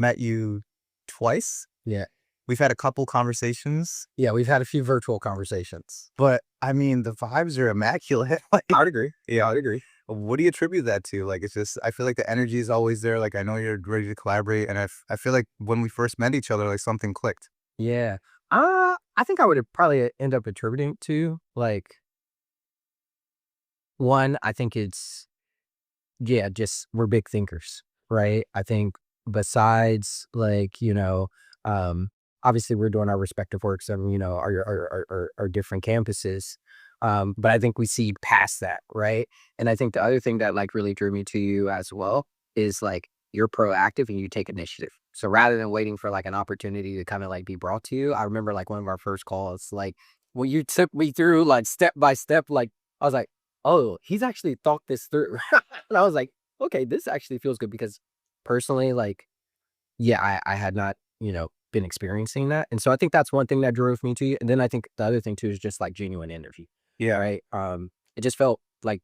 met you twice. Yeah. We've had a couple conversations. Yeah, we've had a few virtual conversations. But I mean, the vibes are immaculate. Like, I would agree. yeah. I would agree. What do you attribute that to? Like, it's just, I feel like the energy is always there. Like, I know you're ready to collaborate. And I feel like when we first met each other, like something clicked. Yeah. I think I would probably end up attributing to like one, I think it's yeah, just we're big thinkers, right? I think besides like, um, obviously we're doing our respective works and, our different campuses. But I think we see past that, right? And I think the other thing that like really drew me to you as well is like you're proactive and you take initiative. So rather than waiting for like an opportunity to kind of like be brought to you, I remember like one of our first calls, like when you took me through like step by step, like I was like, oh, he's actually thought this through. And I was like, okay, this actually feels good because personally, like, yeah, I had not, been experiencing that. And so I think that's one thing that drove me to you. And then I think the other thing too is just like genuine energy, Yeah. right? It just felt like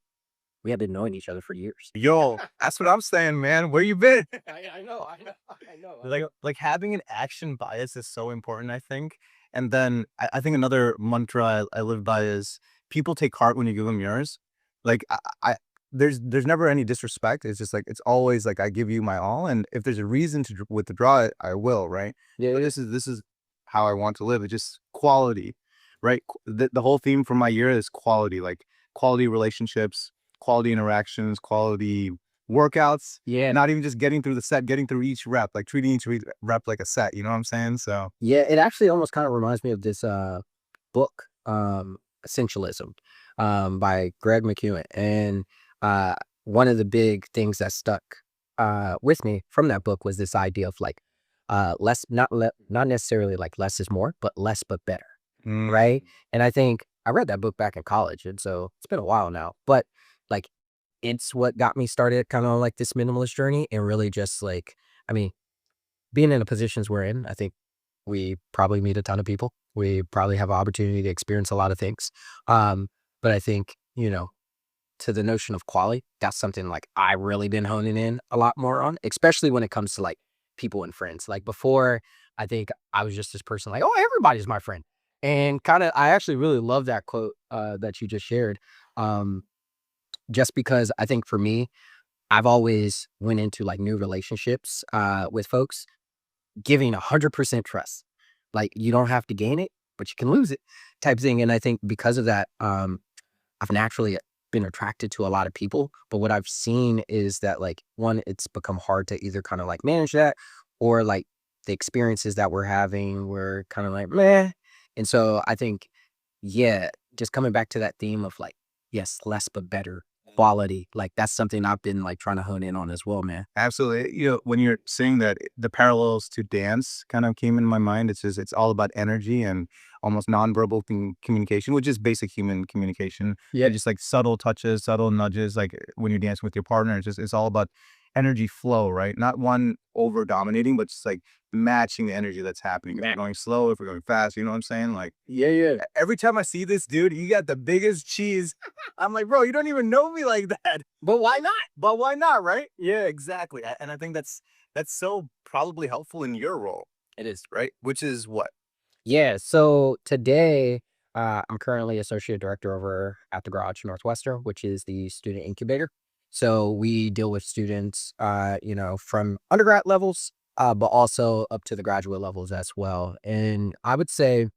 we had been knowing each other for years. Yo, that's what I'm saying, man. Where you been? I know, I know, I know. Like having an action bias is so important, I think. And then I think another mantra I live by is people take heart when you give them yours. Like I there's never any disrespect. It's just like it's always like I give you my all, and if there's a reason to withdraw it, I will, right? Yeah, But yeah, this is how I want to live. It's just quality, right? The whole theme for my year is quality, like quality relationships, quality interactions, quality workouts, yeah, not even just getting through the set, getting through each rep, like treating each rep like a set. You know what I'm saying? So yeah. It actually almost kind of reminds me of this book, Essentialism, by Greg McEwen. And uh, one of the big things that stuck with me from that book was this idea of like less, not necessarily like less is more, but less but better, mm, right? And I think I read that book back in college, and so it's been a while now. But like, it's what got me started, kind of like this minimalist journey, and really just like, I mean, being in the positions we're in, I think we probably meet a ton of people. We probably have an opportunity to experience a lot of things. But I think, to the notion of quality, that's something like I really been honing in a lot more on, especially when it comes to like people and friends. Like before, I think I was just this person like, oh, everybody's my friend. And kind of, I actually really love that quote that you just shared. Um, just because I think for me, I've always went into like new relationships with folks giving 100% trust. Like you don't have to gain it, but you can lose it type thing. And I think because of that, I've naturally been attracted to a lot of people. But what I've seen is that like one, it's become hard to either kind of like manage that or like the experiences that we're having were kind of like meh. And so I think, yeah, just coming back to that theme of like, yes, less but better quality. Like that's something I've been like trying to hone in on as well, man. absolutely. You know, when you're saying that, the parallels to dance kind of came in my mind. It's just it's all about energy and almost nonverbal communication, which is basic human communication. Yeah. But just like subtle touches, subtle nudges, like when you're dancing with your partner, it's all about energy flow, right? Not one over dominating, but just like matching the energy that's happening. If we're going slow, if we're going fast, you know what I'm saying? Like Yeah, yeah. every time I see this dude, you got the biggest cheese. I'm like, bro, you don't even know me like that. But why not? But why not, right? Yeah, exactly. And I think that's so probably helpful in your role, It is. right? Which is what? Yeah. So today, I'm currently associate director over at the Garage Northwestern, which is the student incubator. So we deal with students, from undergrad levels, but also up to the graduate levels as well. And I would say,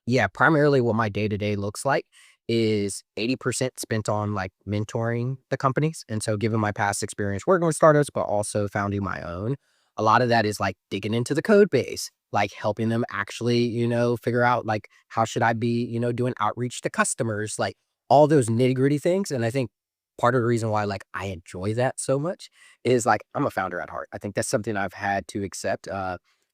yeah, primarily what my day to day looks like is 80% spent on like mentoring the companies. And so, given my past experience working with startups, but also founding my own, a lot of that is like digging into the code base, like helping them actually, figure out like how should I be, doing outreach to customers, like all those nitty gritty things. And I think part of the reason why like I enjoy that so much is like I'm a founder at heart. I think that's something I've had to accept,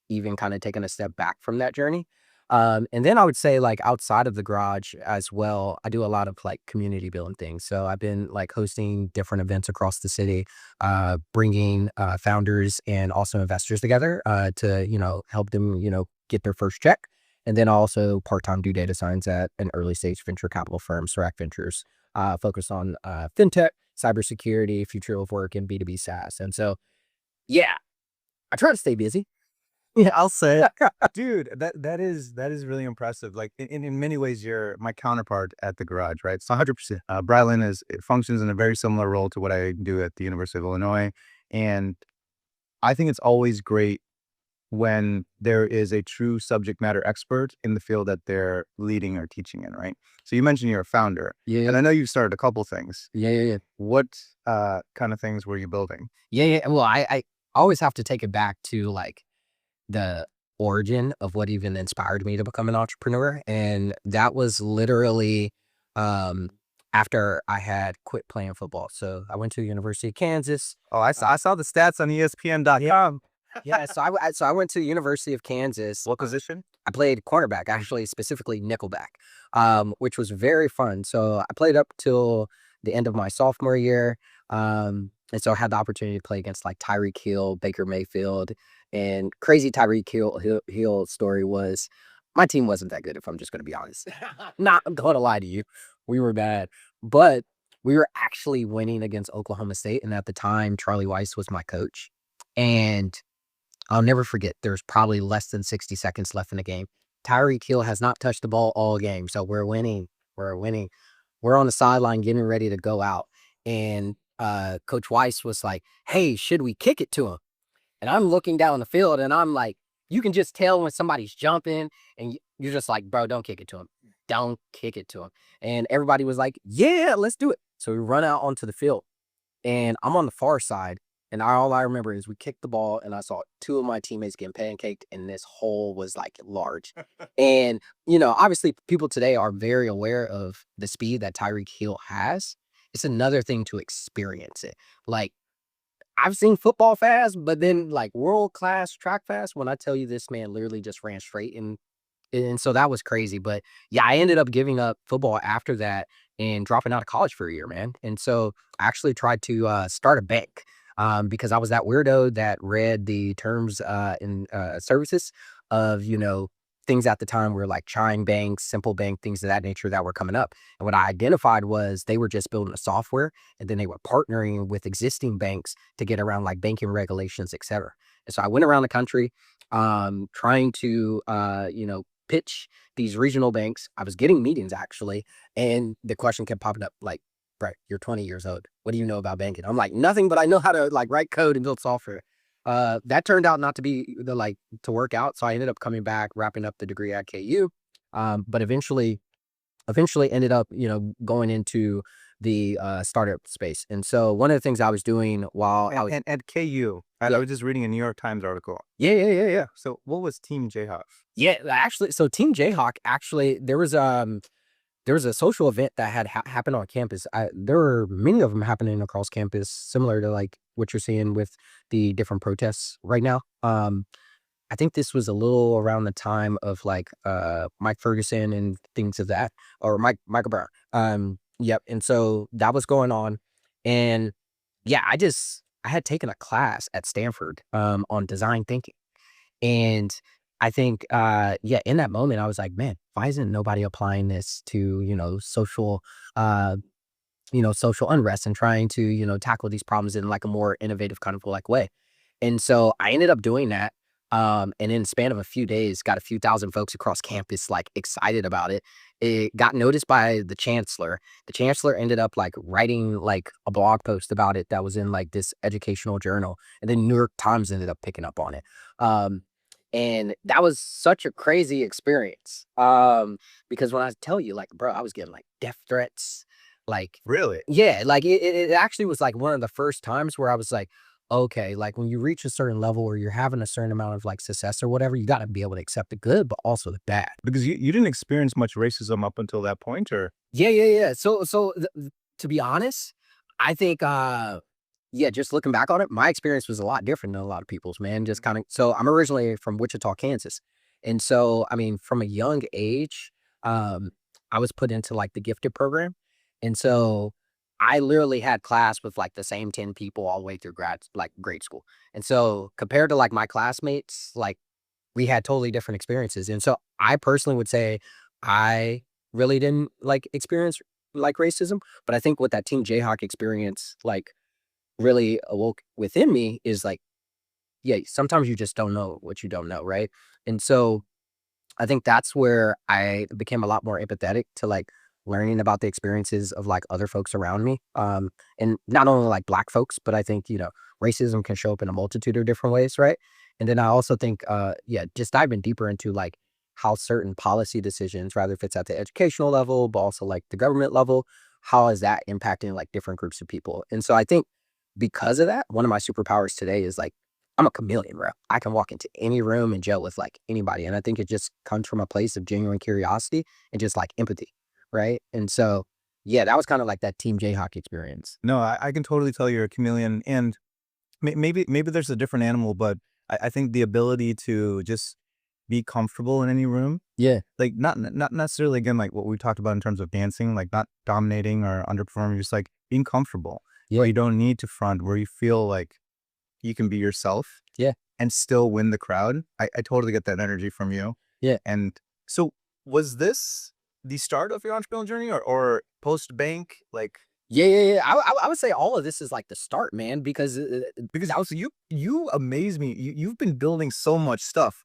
even kind of taking a step back from that journey. And then I would say like outside of the garage as well, I do a lot of like community building things. So I've been like hosting different events across the city, bringing founders and also investors together to, help them, get their first check. And then also part-time do data science at an early stage venture capital firm, Serac Ventures, focused on fintech, cybersecurity, future of work, and B2B SaaS. And so, yeah, I try to stay busy. Yeah, I'll say it. Dude, that is really impressive. Like in many ways, you're my counterpart at the garage, right? So 100%. Brylan is it functions in a very similar role to what I do at the University of Illinois, and I think it's always great when there is a true subject matter expert in the field that they're leading or teaching in, right? So you mentioned you're a founder, Yeah, and I know you've started a couple things. yeah, yeah, yeah. What kind of things were you building? Yeah, yeah. Well, I always have to take it back to like the origin of what even inspired me to become an entrepreneur. And that was literally um, after I had quit playing football. So I went to University of Kansas. Oh, Uh, I saw the stats on yeah, ESPN.com. yeah. So I went to University of Kansas. What position? I played cornerback, actually, specifically nickelback, which was very fun. So I played up till the end of my sophomore year. And so I had the opportunity to play against like Tyreek Hill, Baker Mayfield, and crazy Hill story was my team wasn't that good, if I'm just going to be honest. Not going to lie to you. We were bad, but we were actually winning against Oklahoma State. And at the time, Charlie Weiss was my coach. And I'll never forget, there's probably less than 60 seconds left in the game. Tyreek Hill has not touched the ball all game, so we're winning. We're winning. We're on the sideline getting ready to go out. And Coach Weiss was like, hey, should we kick it to him? And I'm looking down the field and I'm like, you can just tell when somebody's jumping and you're just like, bro, don't kick it to him. Don't kick it to him. And everybody was like, yeah, let's do it. So we run out onto the field and I'm on the far side. And all I remember is we kicked the ball and I saw two of my teammates getting pancaked and this hole was like large. And, obviously people today are very aware of the speed that Tyreek Hill has. It's another thing to experience it. Like I've seen football fast, but then like world class track fast, when I tell you this man literally just ran straight and so that was crazy. But yeah, I ended up giving up football after that and dropping out of college for a year, man. And so I actually tried to start a bank because I was that weirdo that read the terms and services of, things at the time were like Chime Bank, Simple Bank, things of that nature that were coming up. And what I identified was they were just building a software and then they were partnering with existing banks to get around like banking regulations, et cetera. And so I went around the country trying to, pitch these regional banks. I was getting meetings actually. And the question kept popping up like, right, you're 20 years old. What do you know about banking? I'm like, nothing, but I know how to like write code and build software. That turned out not to be to work out. So I ended up coming back, wrapping up the degree at KU. But eventually ended up, going into the startup space. And so one of the things I was doing while I was, And at KU, I yeah, was just reading a New York Times article. yeah, yeah, yeah, yeah. So what was Team Jayhawk? Yeah, actually, so Team Jayhawk actually there was a social event that had happened on campus. There were many of them happening across campus, similar to like what you're seeing with the different protests right now. I think this was a little around the time of like Mike Ferguson and things of that, or Michael Brown. Yep. And so that was going on, and yeah, I had taken a class at Stanford on design thinking. And I think, yeah, in that moment, I was like, man, why isn't nobody applying this to, uh, social unrest and trying to, tackle these problems in like a more innovative kind of like way. And so I ended up doing that. And in the span of a few days, got a few thousand folks across campus like excited about it. It got noticed by the chancellor. The chancellor ended up like writing like a blog post about it that was in like this educational journal. And then New York Times ended up picking up on it. And that was such a crazy experience. Because when I tell you, like, bro, I was getting like death threats, like, Really? yeah, like it actually was like one of the first times where I was like, okay, like when you reach a certain level or you're having a certain amount of like success or whatever, you got to be able to accept the good, but also the bad. Because you didn't experience much racism up until that point, or Yeah, yeah, yeah. To be honest, I think, yeah, just looking back on it, my experience was a lot different than a lot of people's, man. Just kind of, so I'm originally from Wichita, Kansas. And so, I mean, from a young age, um, I was put into like the gifted program. And so I literally had class with like the same 10 people all the way through grade school. And so compared to like my classmates, like we had totally different experiences. And so I personally would say I really didn't like experience like racism, but I think what that Team Jayhawk experience like really awoke within me is like, yeah, sometimes you just don't know what you don't know, right? And so I think that's where I became a lot more empathetic to like learning about the experiences of like other folks around me. And not only like black folks, but I think, racism can show up in a multitude of different ways, right? And then I also think, yeah, just diving deeper into like how certain policy decisions, rather if it's at the educational level, but also like the government level, how is that impacting like different groups of people? And so I think because of that, one of my superpowers today is like I'm a chameleon, bro. I can walk into any room and gel with like anybody. And I think it just comes from a place of genuine curiosity and just like empathy. Right. And so, yeah, that was kind of like that Team Jayhawk experience. No, I can totally tell you're a chameleon, and maybe there's a different animal, but I think the ability to just be comfortable in any room, Yeah. like not necessarily again like what we talked about in terms of dancing, like not dominating or underperforming, just like being comfortable where Yeah. you don't need to front, where you feel like you can be yourself Yeah. and still win the crowd. I totally get that energy from you. Yeah. And so was this the start of your entrepreneurial journey or post bank? Like, Yeah. Yeah. Yeah. I would say all of this is like the start, man, because because that was, so you amaze me. You've been building so much stuff.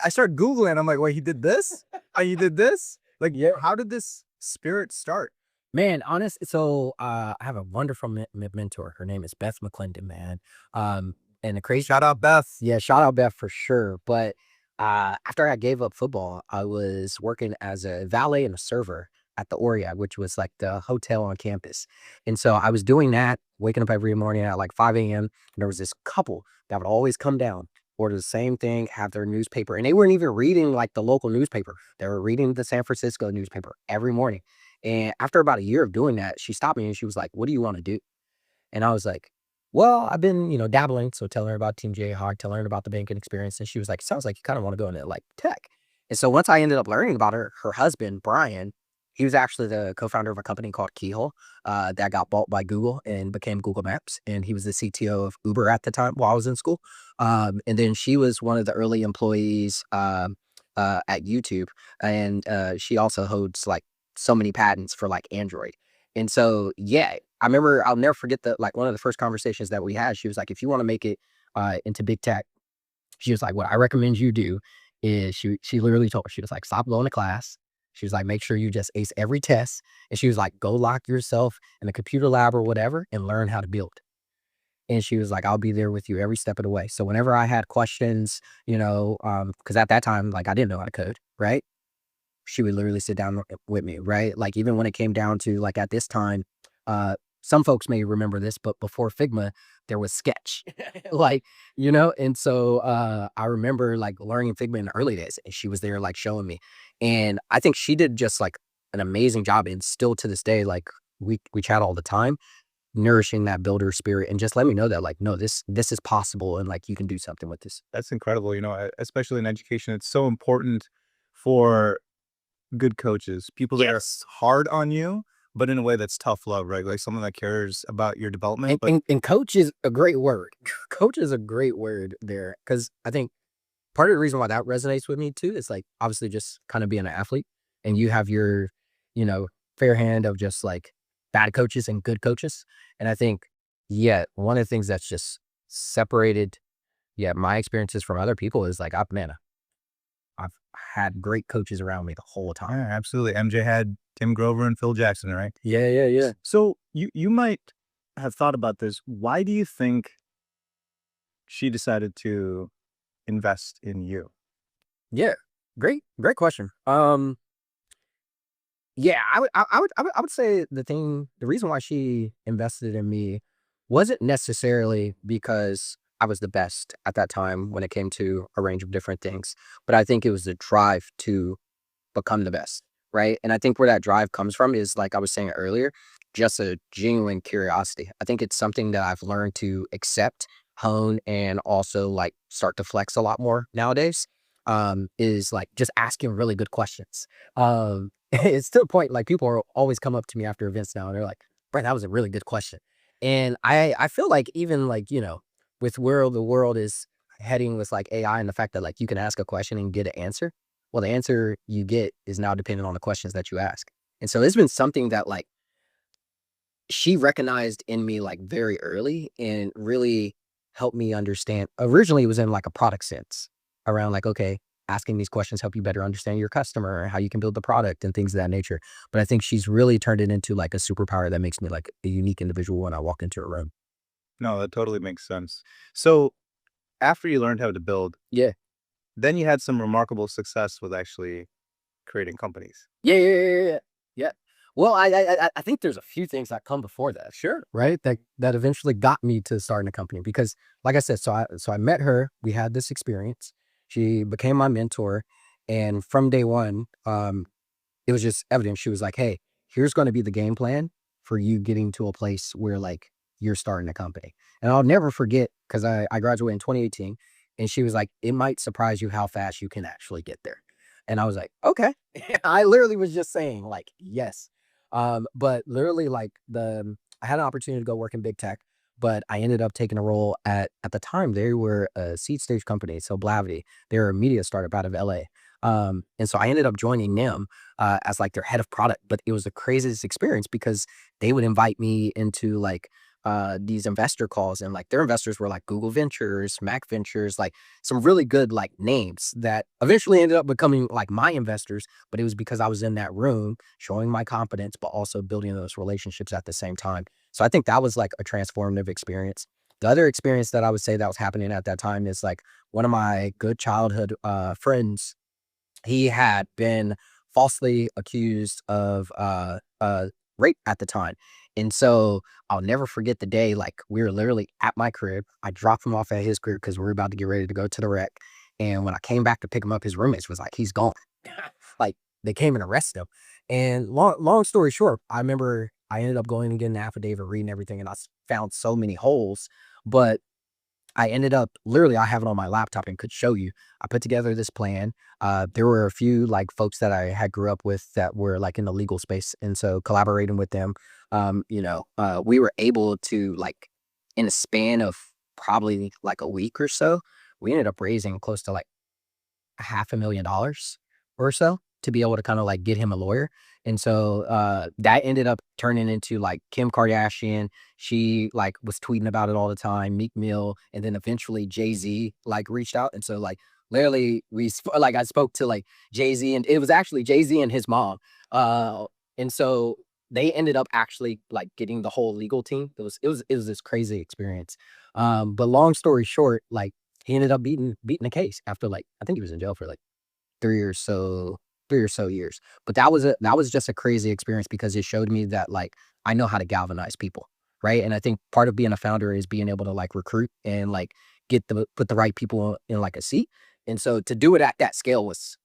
I start Googling, I'm like, wait, he did this? He did this? Like, yeah, how did this spirit start? man, honest. So I have a wonderful mentor. Her name is Beth McClendon, man. And the crazy, Shout out Beth. yeah, shout out Beth for sure. But after I gave up football, I was working as a valet and a server at the Oria, which was like the hotel on campus. And so I was doing that, waking up every morning at like 5 a.m. And there was this couple that would always come down, order the same thing, have their newspaper. And they weren't even reading like the local newspaper. They were reading the San Francisco newspaper every morning. And after about a year of doing that, she stopped me and she was like, "What do you want to do?" And I was like, "Well, I've been, dabbling." So telling her about Team Jayhawk, telling her about the banking experience. And she was like, "Sounds like you kind of want to go into like tech." And so once I ended up learning about her husband, Brian, he was actually the co-founder of a company called Keyhole that got bought by Google and became Google Maps. And he was the CTO of Uber at the time while I was in school. And then she was one of the early employees at YouTube. And she also holds like so many patents for like Android. And so, yeah, I remember I'll never forget that like one of the first conversations that we had, she was like, if you want to make it into big tech, she was like, what I recommend you do is she literally told her, she was like, stop going to class. She was like, make sure you just ace every test. And she was like, go lock yourself in a computer lab or whatever and learn how to build. And she was like, I'll be there with you every step of the way. So whenever I had questions, because at that time, like I didn't know how to code, right? She would literally sit down with me, right? Like even when it came down to like at this time, some folks may remember this, but before Figma, there was Sketch, like, and so I remember like learning Figma in the early days and she was there like showing me. And I think she did just like an amazing job. And still to this day, like we chat all the time, nourishing that builder spirit and just let me know that like, no, this is possible and like you can do something with this. That's incredible. Especially in education, it's so important for good coaches, people that are Yes. hard on you, but in a way that's tough love, right? Like someone that cares about your development. And, But and, and coach is a great word. Coach is a great word there because I think part of the reason why that resonates with me too is like obviously just kind of being an athlete and you have your, you know, fair hand of just like bad coaches and good coaches. And I think, yeah, one of the things that's just separated, yeah, my experiences from other people is like, I've had great coaches around me the whole time. yeah, absolutely. MJ had Tim Grover and Phil Jackson, right? Yeah, yeah, yeah. So you might have thought about this. Why do you think she decided to invest in you? Yeah. Great question. Yeah, I would say the reason why she invested in me wasn't necessarily because I was the best at that time when it came to a range of different things, but I think it was the drive to become the best, right? And I think where that drive comes from is like I was saying earlier, just a genuine curiosity. I think it's something that I've learned to accept, hone, and also like start to flex a lot more nowadays. Is like just asking really good questions. It's to the point like people are always come up to me after events now and they're like, "Brent, that was a really good question." And I feel like even like, with where the world is heading with like AI and the fact that like you can ask a question and get an answer. Well, the answer you get is now dependent on the questions that you ask. And so it's been something that like she recognized in me like very early and really helped me understand. Originally, it was in like a product sense around like, okay, asking these questions help you better understand your customer and how you can build the product and things of that nature. But I think she's really turned it into like a superpower that makes me like a unique individual when I walk into a room. No, that totally makes sense. So after you learned how to build, Yeah. then you had some remarkable success with actually creating companies. Yeah. Yeah. Well, I think there's a few things that come before that, Sure. right? That eventually got me to starting a company because, like I said, so I met her. We had this experience. She became my mentor, and from day one, it was just evident. She was like, "Hey, here's going to be the game plan for you getting to a place where like you're starting a company." And I'll never forget because I graduated in 2018, and she was like, "It might surprise you how fast you can actually get there." And I was like, "Okay." I literally was just saying like, "Yes." But literally like I had an opportunity to go work in big tech, but I ended up taking a role at the time they were a seed stage company, so Blavity. They're a media startup out of LA. And so I ended up joining them as like their head of product. But it was the craziest experience because they would invite me into like these investor calls, and like their investors were like Google Ventures, Mac Ventures, like some really good like names that eventually ended up becoming like my investors. But it was because I was in that room showing my competence, but also building those relationships at the same time. So I think that was like a transformative experience. The other experience that I would say that was happening at that time is like one of my good childhood friends. He had been falsely accused of rape at the time. And so I'll never forget the day, like we were literally at my crib. I dropped him off at his crib because we were about to get ready to go to the rec. And when I came back to pick him up, his roommates was like, he's gone. Like they came and arrested him. And long story short, I remember I ended up going and getting an affidavit, reading everything, and found so many holes. But I ended up literally, I have it on my laptop and could show you. I put together this plan. There were a few like folks that I had grew up with that were like in the legal space. And so collaborating with them, we were able to like in a span of probably like a week or so, we ended up raising close to like $500,000 or so to be able to kind of like get him a lawyer. And so that ended up turning into like Kim Kardashian. She like was tweeting about it all the time, Meek Mill, and then eventually Jay-Z like reached out. And so like literally like I spoke to like Jay-Z, and it was actually Jay-Z and his mom. And so they ended up actually like getting the whole legal team. It was this crazy experience. But long story short, like he ended up beating the case after like I think he was in jail for like 3 or so 3 or so years. But that was just a crazy experience because it showed me that like I know how to galvanize people, right? And I think part of being a founder is being able to like recruit and like put the right people in like a seat. And so to do it at that scale was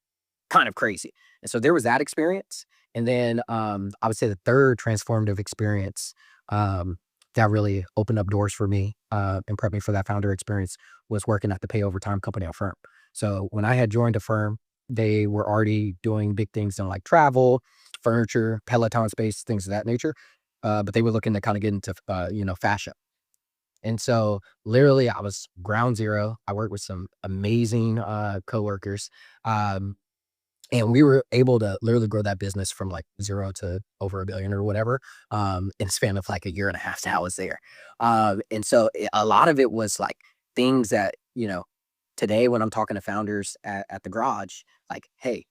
kind of crazy. And so there was that experience. And then I would say the third transformative experience that really opened up doors for me and prepped me for that founder experience was working at the pay overtime company Affirm. So when I had joined Affirm, they were already doing big things in like travel, furniture, Peloton space, things of that nature. But they were looking to kind of get into fashion. And so literally I was ground zero. I worked with some amazing coworkers. Um, and we were able to literally grow that business from like 0 to over 1 billion or whatever, in a span of like a year and a half that I was there. And so a lot of it was like things that, today when I'm talking to founders at the garage, like, hey,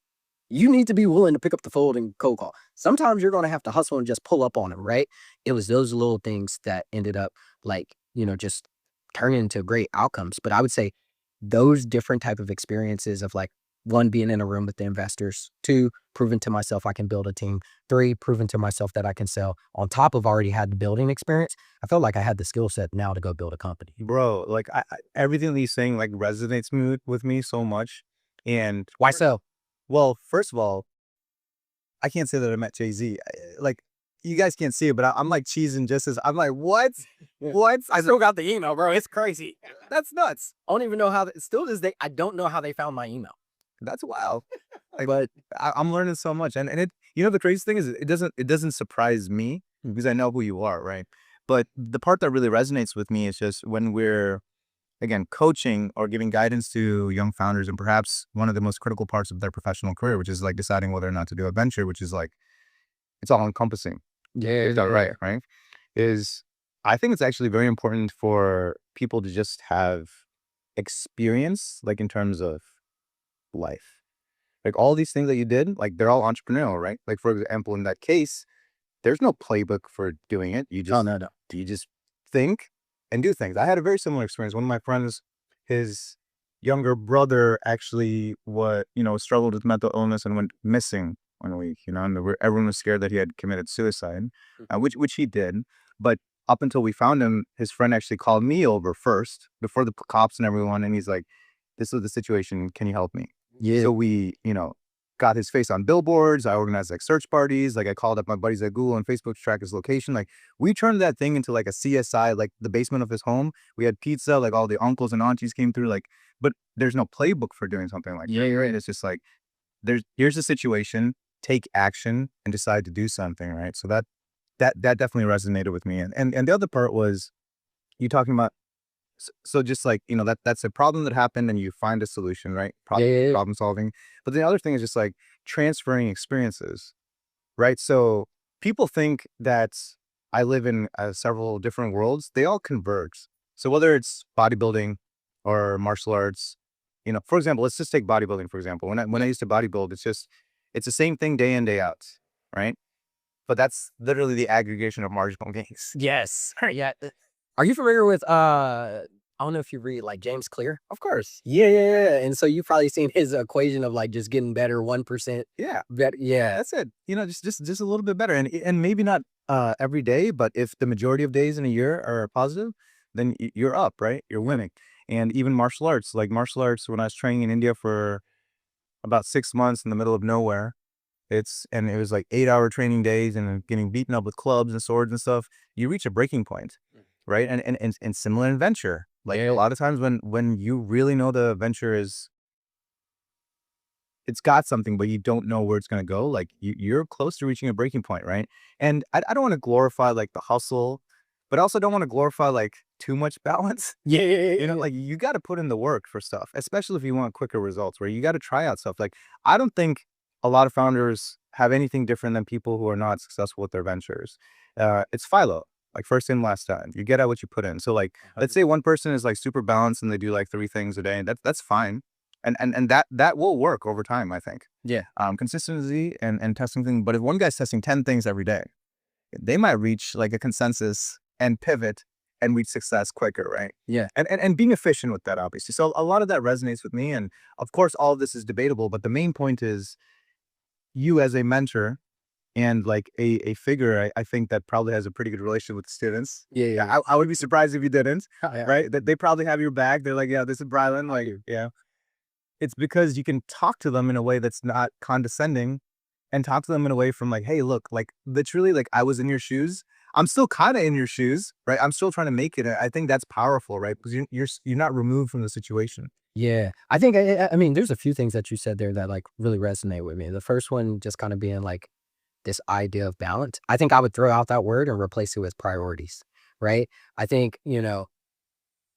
you need to be willing to pick up the phone and cold call. Sometimes you're going to have to hustle and just pull up on them, right? It was those little things that ended up like, just turning into great outcomes. But I would say those different type of experiences of like, one, being in a room with the investors, two, proving to myself I can build a team, three, proving to myself that I can sell on top of already had the building experience. I felt like I had the skill set now to go build a company. Bro, like everything that he's saying like resonates with me so much. And Why so? well, first of all, I can't say that I met Jay-Z. Like you guys can't see it, but I'm like cheesing just as I'm like, what? What? I still got the email, bro. It's crazy. That's nuts. I don't even know how, still to this day, I don't know how they found my email. That's wild. Like, But I'm learning so much, and the crazy thing is it doesn't surprise me because I know who you are, right? But the part that really resonates with me is just when we're again coaching or giving guidance to young founders, and perhaps one of the most critical parts of their professional career, which is like deciding whether or not to do a venture, which is like it's all encompassing. yeah, Is that right? Right? Is I think it's actually very important for people to just have experience, like in terms of life. Like all these things that you did, like they're all entrepreneurial, right? Like for example, in that case, there's no playbook for doing it. Oh, no, no. You just think and do things. I had a very similar experience. One of my friends, his younger brother actually struggled with mental illness and went missing 1 week, and everyone was scared that he had committed suicide, which he did. But up until we found him, his friend actually called me over first before the cops and everyone, and he's like, "This is the situation. Can you help me?" Yeah. So we, got his face on billboards. I organized like search parties. Like I called up my buddies at Google and Facebook to track his location. Like we turned that thing into like a CSI, like the basement of his home. We had pizza, like all the uncles and aunties came through. Like, but there's no playbook for doing something like Yeah, that, you're right? right. It's just like here's the situation, take action and decide to do something, right? So that definitely resonated with me. And the other part was you talking about so just like, that's a problem that happened and you find a solution, right? Yeah, yeah, yeah. Problem solving. But the other thing is just like transferring experiences, right? So people think that I live in several different worlds. They all converge. So whether it's bodybuilding or martial arts, for example, let's just take bodybuilding, for example. When I used to bodybuild, it's the same thing day in, day out, right? But that's literally the aggregation of marginal gains. Yes. Yeah. Are you familiar with I don't know if you read like James Clear? Of course. Yeah, yeah, yeah. And so you've probably seen his equation of like just getting better 1% Yeah. better. Yeah. That's it. Just a little bit better, and maybe not every day, but if the majority of days in a year are positive, then you're up, right? You're winning. And even martial arts, like martial arts, when I was training in India for about 6 months in the middle of nowhere, it was like 8-hour training days and then getting beaten up with clubs and swords and stuff. You reach a breaking point, right? And similar in venture, like a Yeah. lot of times when you really know the venture it's got something, but you don't know where it's gonna go, like, you're close to reaching a breaking point, right? And I don't wanna glorify, like, the hustle, but I also don't wanna glorify, like, too much balance. Yeah, yeah, yeah, yeah. Like, you gotta put in the work for stuff, especially if you want quicker results, where you gotta try out stuff. Like, I don't think a lot of founders have anything different than people who are not successful with their ventures. It's Philo, like, first in, last time. You get out what you put in. So, like, let's say one person is, like, super balanced and they do, like, 3 things a day, that's fine. And that will work over time, I think. Yeah. Consistency and testing things. But if one guy's testing 10 things every day, they might reach like a consensus and pivot and reach success quicker, right? Yeah. And being efficient with that, obviously. So a lot of that resonates with me. And of course, all of this is debatable, but the main point is you as a mentor and like a figure, I think that probably has a pretty good relationship with students. Yeah, yeah, yeah. I would be surprised if you didn't, Yeah. right? That they probably have your back. They're like, yeah, this is Brylan. Like, yeah. It's because you can talk to them in a way that's not condescending and talk to them in a way from like, "Hey, look, like, literally, like, I was in your shoes. I'm still kinda in your shoes, right? I'm still trying to make it." I think that's powerful, right? Because you're not removed from the situation. Yeah. I think I mean, there's a few things that you said there that like really resonate with me. The first one just kind of being like this idea of balance. I think I would throw out that word and replace it with priorities, right? I think,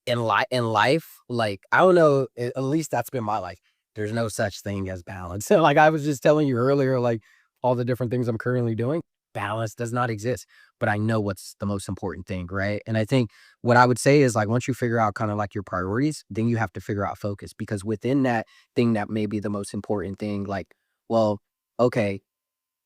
in life, like, I don't know, at least that's been my life. There's no such thing as balance. So, like I was just telling you earlier, like all the different things I'm currently doing, balance does not exist. But I know what's the most important thing, right? And I think what I would say is like once you figure out kind of like your priorities, then you have to figure out focus because within that thing that may be the most important thing, like, well, okay,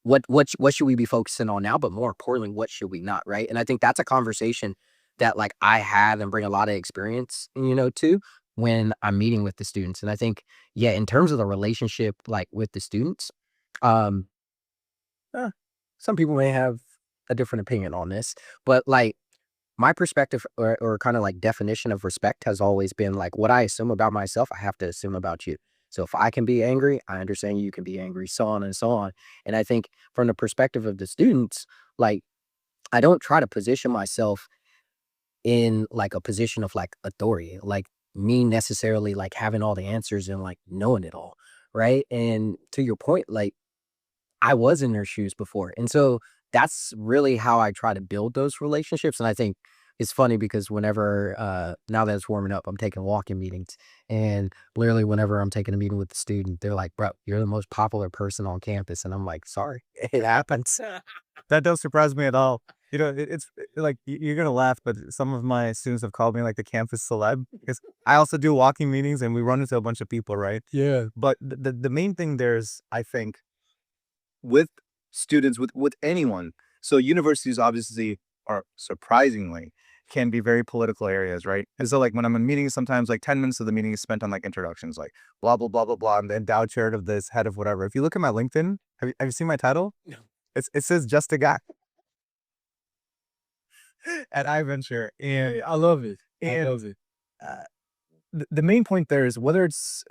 what should we be focusing on now? But more importantly, what should we not, right? And I think that's a conversation that like I have and bring a lot of experience, to when I'm meeting with the students. And I think, yeah, in terms of the relationship like with the students, um, uh, some people may have a different opinion on this, but like my perspective or kind of like definition of respect has always been like what I assume about myself, I have to assume about you. So if I can be angry, I understand you can be angry, so on and so on. And I think from the perspective of the students, like I don't try to position myself in like a position of like authority, like me necessarily like having all the answers and like knowing it all. Right. And to your point, like I was in their shoes before. And so that's really how I try to build those relationships. And I think it's funny because whenever now that it's warming up, I'm taking walking meetings. And literally whenever I'm taking a meeting with the student, they're like, bro, you're the most popular person on campus. And I'm like, sorry, it happens. That don't surprise me at all. It's like you're gonna laugh, but some of my students have called me like the campus celeb because I also do walking meetings and we run into a bunch of people, right? Yeah. But the main thing there is, I think, with students, with anyone. So universities obviously are surprisingly can be very political areas, right? And so like when I'm in meetings, sometimes like 10 minutes of the meeting is spent on like introductions, like blah blah blah blah blah. I'm the endowed chair of this, head of whatever. If you look at my LinkedIn, have you seen my title? No. It says just a guy at iVenture. Hey, I love it. I And love it. uh, the main point there is whether it's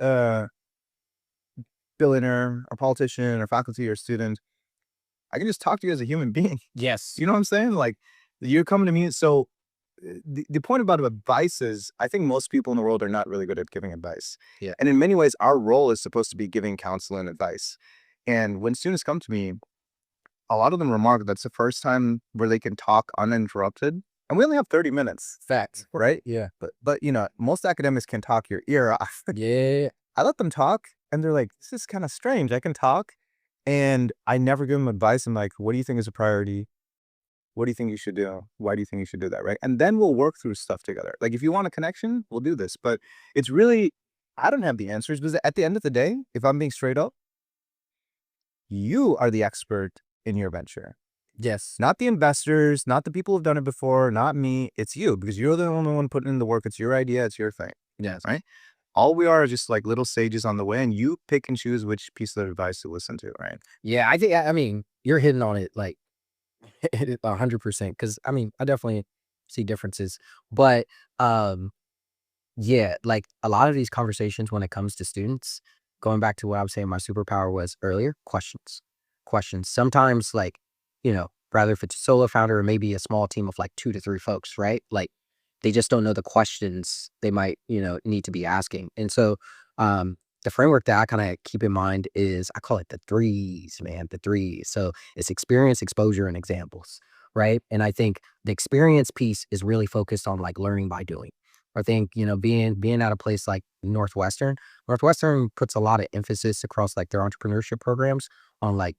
billionaire or politician or faculty or student, I can just talk to you as a human being. Yes. You know what I'm saying? Like you're coming to me. So the point about advice is I think most people in the world are not really good at giving advice. Yeah. And in many ways, our role is supposed to be giving counsel and advice. And when students come to me, a lot of them remark that's the first time where they can talk uninterrupted. And we only have 30 minutes, Facts. right? Yeah. But most academics can talk your ear off. Yeah. I let them talk and they're like, this is kind of strange. I can talk. And I never give them advice. I'm like, what do you think is a priority? What do you think you should do? Why do you think you should do that? Right. And then we'll work through stuff together. Like if you want a connection, we'll do this. But it's really, I don't have the answers because at the end of the day, if I'm being straight up, you are the expert in your venture. Yes. Not the investors, not the people who've done it before, not me. It's you because you're the only one putting in the work. It's your idea. It's your thing. Yes. Right. All we are just like little sages on the way, and you pick and choose which piece of advice to listen to. Right. Yeah. I mean, you're hitting on it like hit it 100%. Because I mean, I definitely see differences, but yeah, like a lot of these conversations when it comes to students, going back to what I was saying, my superpower was earlier, questions. Questions. Sometimes, like, rather if it's a solo founder or maybe a small team of like 2 to 3 folks, right? Like they just don't know the questions they might, need to be asking. And so, the framework that I kind of keep in mind is I call it the threes, man, the threes. So it's experience, exposure, and examples, right? And I think the experience piece is really focused on like learning by doing. I think, being at a place like Northwestern puts a lot of emphasis across like their entrepreneurship programs on like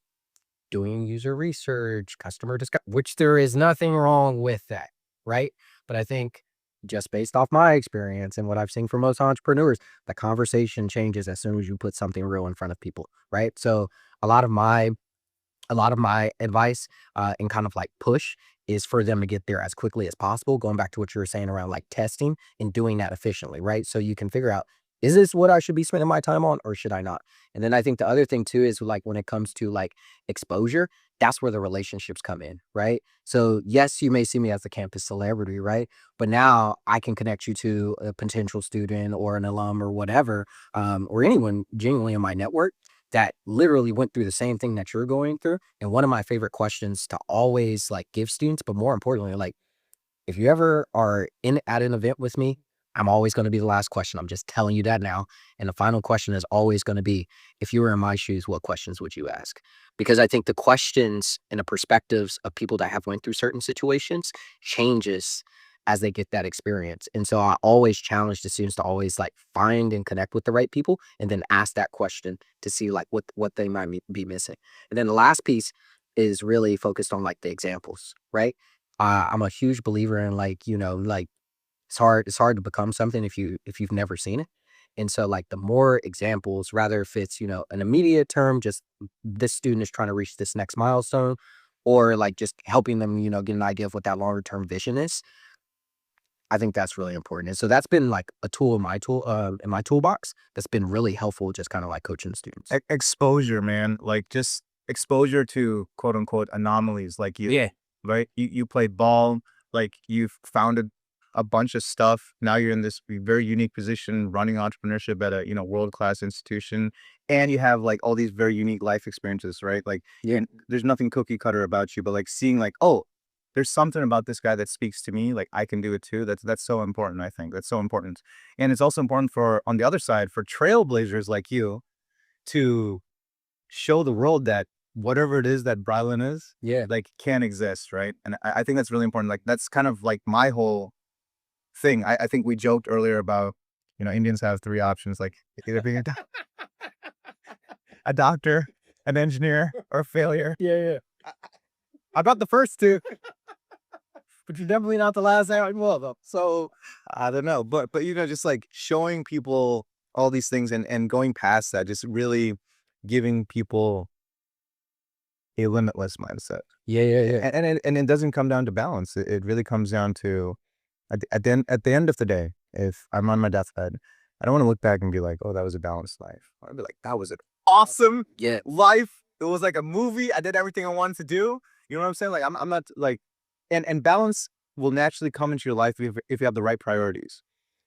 doing user research, customer discovery, which there is nothing wrong with that, right? But I think just based off my experience and what I've seen from most entrepreneurs, the conversation changes as soon as you put something real in front of people, right? So a lot of my a lot of my advice and kind of like push is for them to get there as quickly as possible. Going back to what you were saying around like testing and doing that efficiently, right? So you can figure out, is this what I should be spending my time on or should I not? And then I think the other thing too is like when it comes to like exposure, that's where the relationships come in, right? So yes, you may see me as a campus celebrity, right? But now I can connect you to a potential student or an alum or whatever, or anyone genuinely in my network that literally went through the same thing that you're going through. And one of my favorite questions to always like give students, but more importantly, like if you ever are in at an event with me, I'm always going to be the last question. I'm just telling you that now. And the final question is always going to be, if you were in my shoes, what questions would you ask? Because I think the questions and the perspectives of people that have went through certain situations changes as they get that experience. And so I always challenge the students to always like find and connect with the right people and then ask that question to see like what they might be missing. And then the last piece is really focused on like the examples, right? I'm a huge believer in like, like it's hard to become something if you've never seen it. And so like the more examples, rather if it's, an immediate term, just this student is trying to reach this next milestone, or like just helping them, get an idea of what that longer term vision is. I think that's really important. And so that's been like a tool in my toolbox that's been really helpful, just kind of like coaching students. Exposure, man. Like just exposure to quote unquote anomalies. Like Yeah. right? You played ball, like you've founded a bunch of stuff. Now you're in this very unique position running entrepreneurship at a, world-class institution. And you have like all these very unique life experiences, right? Like Yeah. there's nothing cookie cutter about you, but like seeing like, oh, there's something about this guy that speaks to me. Like I can do it too. That's so important. I think that's so important. And it's also important for on the other side for trailblazers like you to show the world that whatever it is that Brylan is, Yeah. like can exist, right? And I think that's really important. Like that's kind of like my whole thing. I think we joked earlier about, Indians have three options, like either being a doctor, an engineer, or a failure. Yeah. I got the first two. but you're definitely not the last I know them. So I don't know, but just like showing people all these things and going past that, just really giving people a limitless mindset. Yeah, yeah, yeah. And it doesn't come down to balance. It really comes down to at the end of the day, if I'm on my deathbed, I don't want to look back and be like, oh, that was a balanced life. I'd be like, that was an awesome Yeah. life. It was like a movie. I did everything I wanted to do. You know what I'm saying? Like I'm not like, and balance will naturally come into your life if you have the right priorities.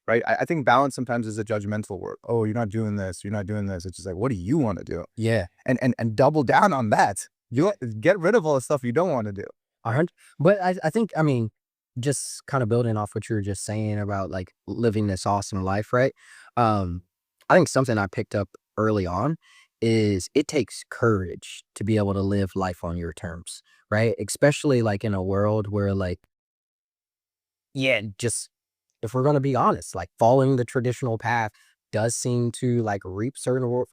Right. I think balance sometimes is a judgmental word. Oh, you're not doing this. You're not doing this. It's just like, what do you want to do? Yeah. And double down on that. You get rid of all the stuff you don't want to do. But I think, I mean, just kind of building off what you were just saying about like living this awesome life, right? Um, I think something I picked up early on is it takes courage to be able to live life on your terms, right? Especially like in a world where like, yeah, just if we're gonna be honest, like following the traditional path does seem to like reap certain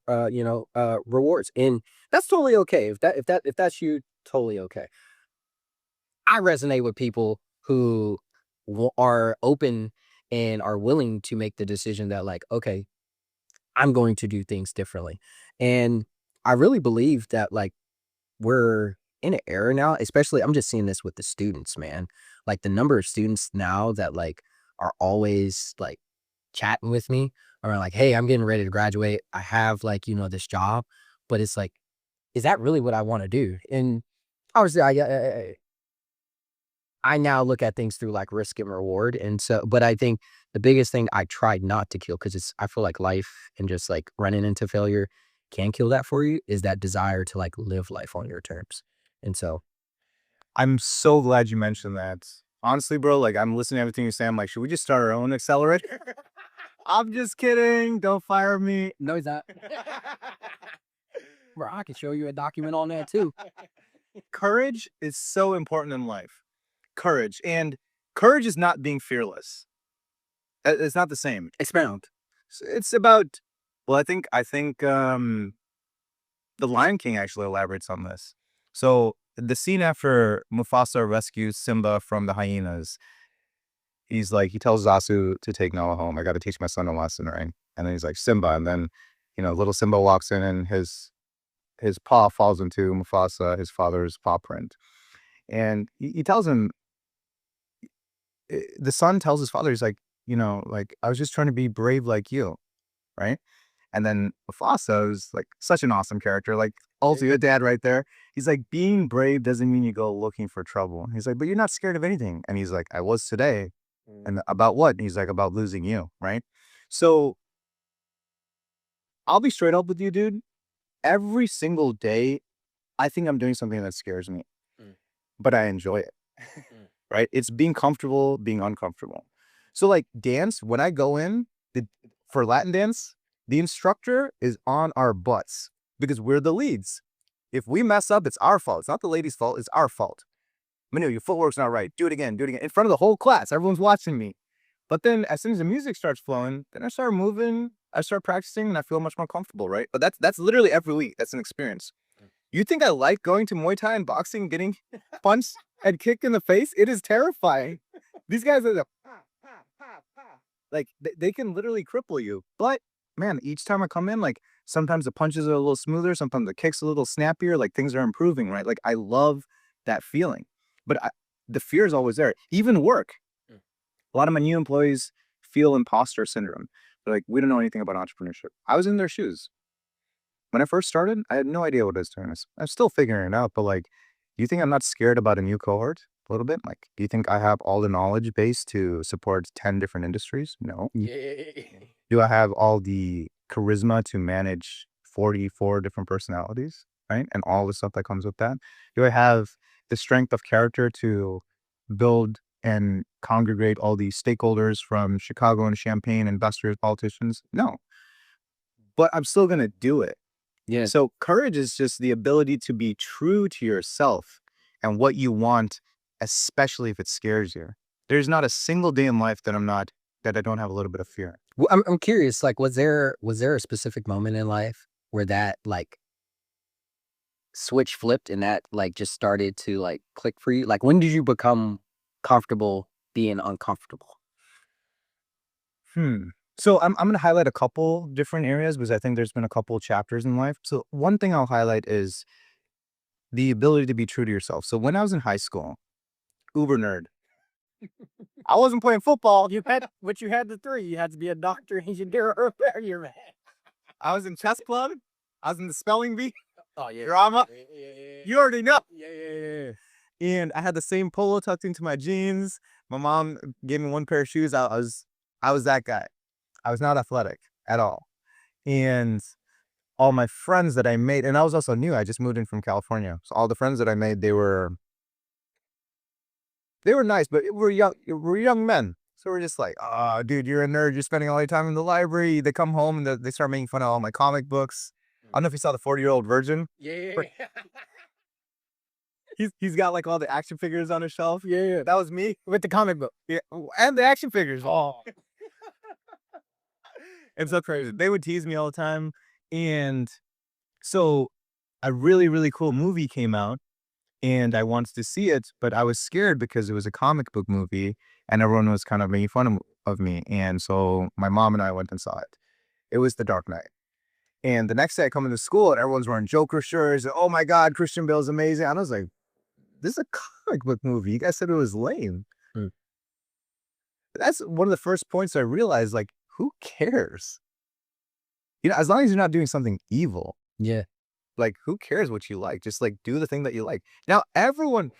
rewards. And that's totally okay. If that's you, totally okay. I resonate with people who are open and are willing to make the decision that like, okay, I'm going to do things differently. And I really believe that like we're in an era now, especially I'm just seeing this with the students, man. Like the number of students now that like are always like chatting with me or like, hey, I'm getting ready to graduate. I have like, this job, but it's like, is that really what I want to do? And obviously I now look at things through like risk and reward. And so, but I think the biggest thing I tried not to kill, because I feel like life and just like running into failure can kill that for you, is that desire to like live life on your terms. And so, I'm so glad you mentioned that. Honestly, bro, like I'm listening to everything you say. I'm like, should we just start our own accelerator? I'm just kidding. Don't fire me. no, he's not. Bro, I can show you a document on that too. Courage is so important in life. Courage. And courage is not being fearless. It's not the same. Expound. It's about, well, I think the Lion King actually elaborates on this. So the scene after Mufasa rescues Simba from the hyenas, he's like, he tells Zazu to take Nala home. I got to teach my son a lesson, right? And then he's like, Simba. And then, little Simba walks in and his paw falls into Mufasa, his father's paw print. And he tells him, the son tells his father, he's like, like, I was just trying to be brave like you, right? And then Mufasa is like such an awesome character, like ultimate dad right there. He's like, being brave doesn't mean you go looking for trouble. He's like, but you're not scared of anything. And he's like, I was today. And about what? And he's like, about losing you, right? So I'll be straight up with you, dude. Every single day, I think I'm doing something that scares me, but I enjoy it, right? It's being comfortable, being uncomfortable. So like dance, when I go in for Latin dance, the instructor is on our butts because we're the leads. If we mess up, it's our fault. It's not the lady's fault. It's our fault. Manu, your footwork's not right. Do it again. Do it again. In front of the whole class. Everyone's watching me. But then as soon as the music starts flowing, then I start moving. I start practicing and I feel much more comfortable, right? But that's literally every week. That's an experience. You think I like going to Muay Thai and boxing, getting punched and kicked in the face? It is terrifying. These guys are like, they can literally cripple you. But man, each time I come in, like sometimes the punches are a little smoother, sometimes the kicks a little snappier, like things are improving, right? Like I love that feeling. But the fear is always there. Even work. A lot of my new employees feel imposter syndrome. They're like, we don't know anything about entrepreneurship. I was in their shoes. When I first started, I had no idea what I was doing. I'm still figuring it out, but like, do you think I'm not scared about a new cohort a little bit? Like, do you think I have all the knowledge base to support 10 different industries? No. Do I have all the charisma to manage 44 different personalities, right? And all the stuff that comes with that? Do I have the strength of character to build and congregate all these stakeholders from Chicago and Champaign, investors, politicians? No. But I'm still going to do it. Yeah. So courage is just the ability to be true to yourself and what you want, especially if it scares you. There's not a single day in life that I don't have a little bit of fear. Well, I'm curious, like, was there a specific moment in life where that like switch flipped and that like just started to like click for you? Like when did you become comfortable being uncomfortable. So I'm gonna highlight a couple different areas because I think there's been a couple chapters in life. So one thing I'll highlight is the ability to be true to yourself. So when I was in high school, uber nerd. I wasn't playing football. You had the three. You had to be a doctor, engineer, or man. I was in chess club. I was in the spelling bee. Oh yeah, Drama. yeah. You already know. Yeah. And I had the same polo tucked into my jeans. My mom gave me one pair of shoes. I was that guy. I was not athletic at all. And all my friends that I made, and I was also new. I just moved in from California. So all the friends that I made, they were nice, but we're young men. So we're just like, oh, dude, you're a nerd. You're spending all your time in the library. They come home and they start making fun of all my comic books. I don't know if you saw the 40-year-old virgin. Yeah. He's got like all the action figures on his shelf. Yeah. That was me. With the comic book. Yeah, and the action figures. Oh. It's so crazy. They would tease me all the time. And so a really, really cool movie came out and I wanted to see it, but I was scared because it was a comic book movie and everyone was kind of making fun of me. And so my mom and I went and saw it. It was The Dark Knight. And the next day I come into school and everyone's wearing Joker shirts. And, oh my God, Christian Bale's amazing. And I was like, this is a comic book movie. You guys said it was lame. Mm. That's one of the first points I realized, like, who cares? You know, as long as you're not doing something evil. Yeah. Like, who cares what you like? Just like do the thing that you like. Now, everyone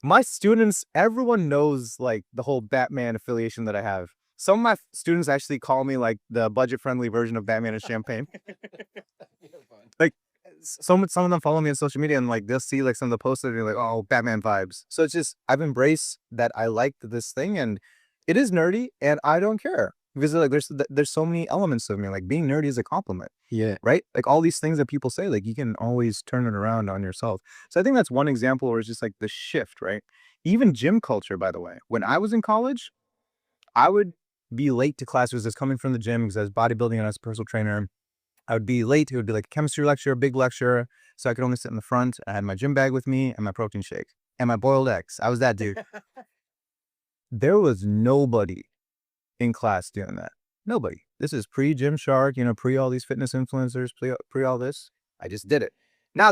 knows like the whole Batman affiliation that I have. Some of my students actually call me like the budget-friendly version of Batman and Champagne. Like some of them follow me on social media and like they'll see like some of the posts and they're like, oh, Batman vibes. So it's just I've embraced that I like this thing and it is nerdy and I don't care. Because like there's so many elements of me. Like being nerdy is a compliment. Yeah. Right? Like all these things that people say, like you can always turn it around on yourself. So I think that's one example where it's just like the shift, right? Even gym culture, by the way. When I was in college, I would be late to class because I was coming from the gym because I was bodybuilding and I was a personal trainer. I would be late. It would be like a chemistry lecture, a big lecture. So I could only sit in the front. I had my gym bag with me and my protein shake and my boiled eggs. I was that dude. There was nobody in class doing that. Nobody. This is pre-Gymshark, pre all these fitness influencers, pre all this. I just did it. Now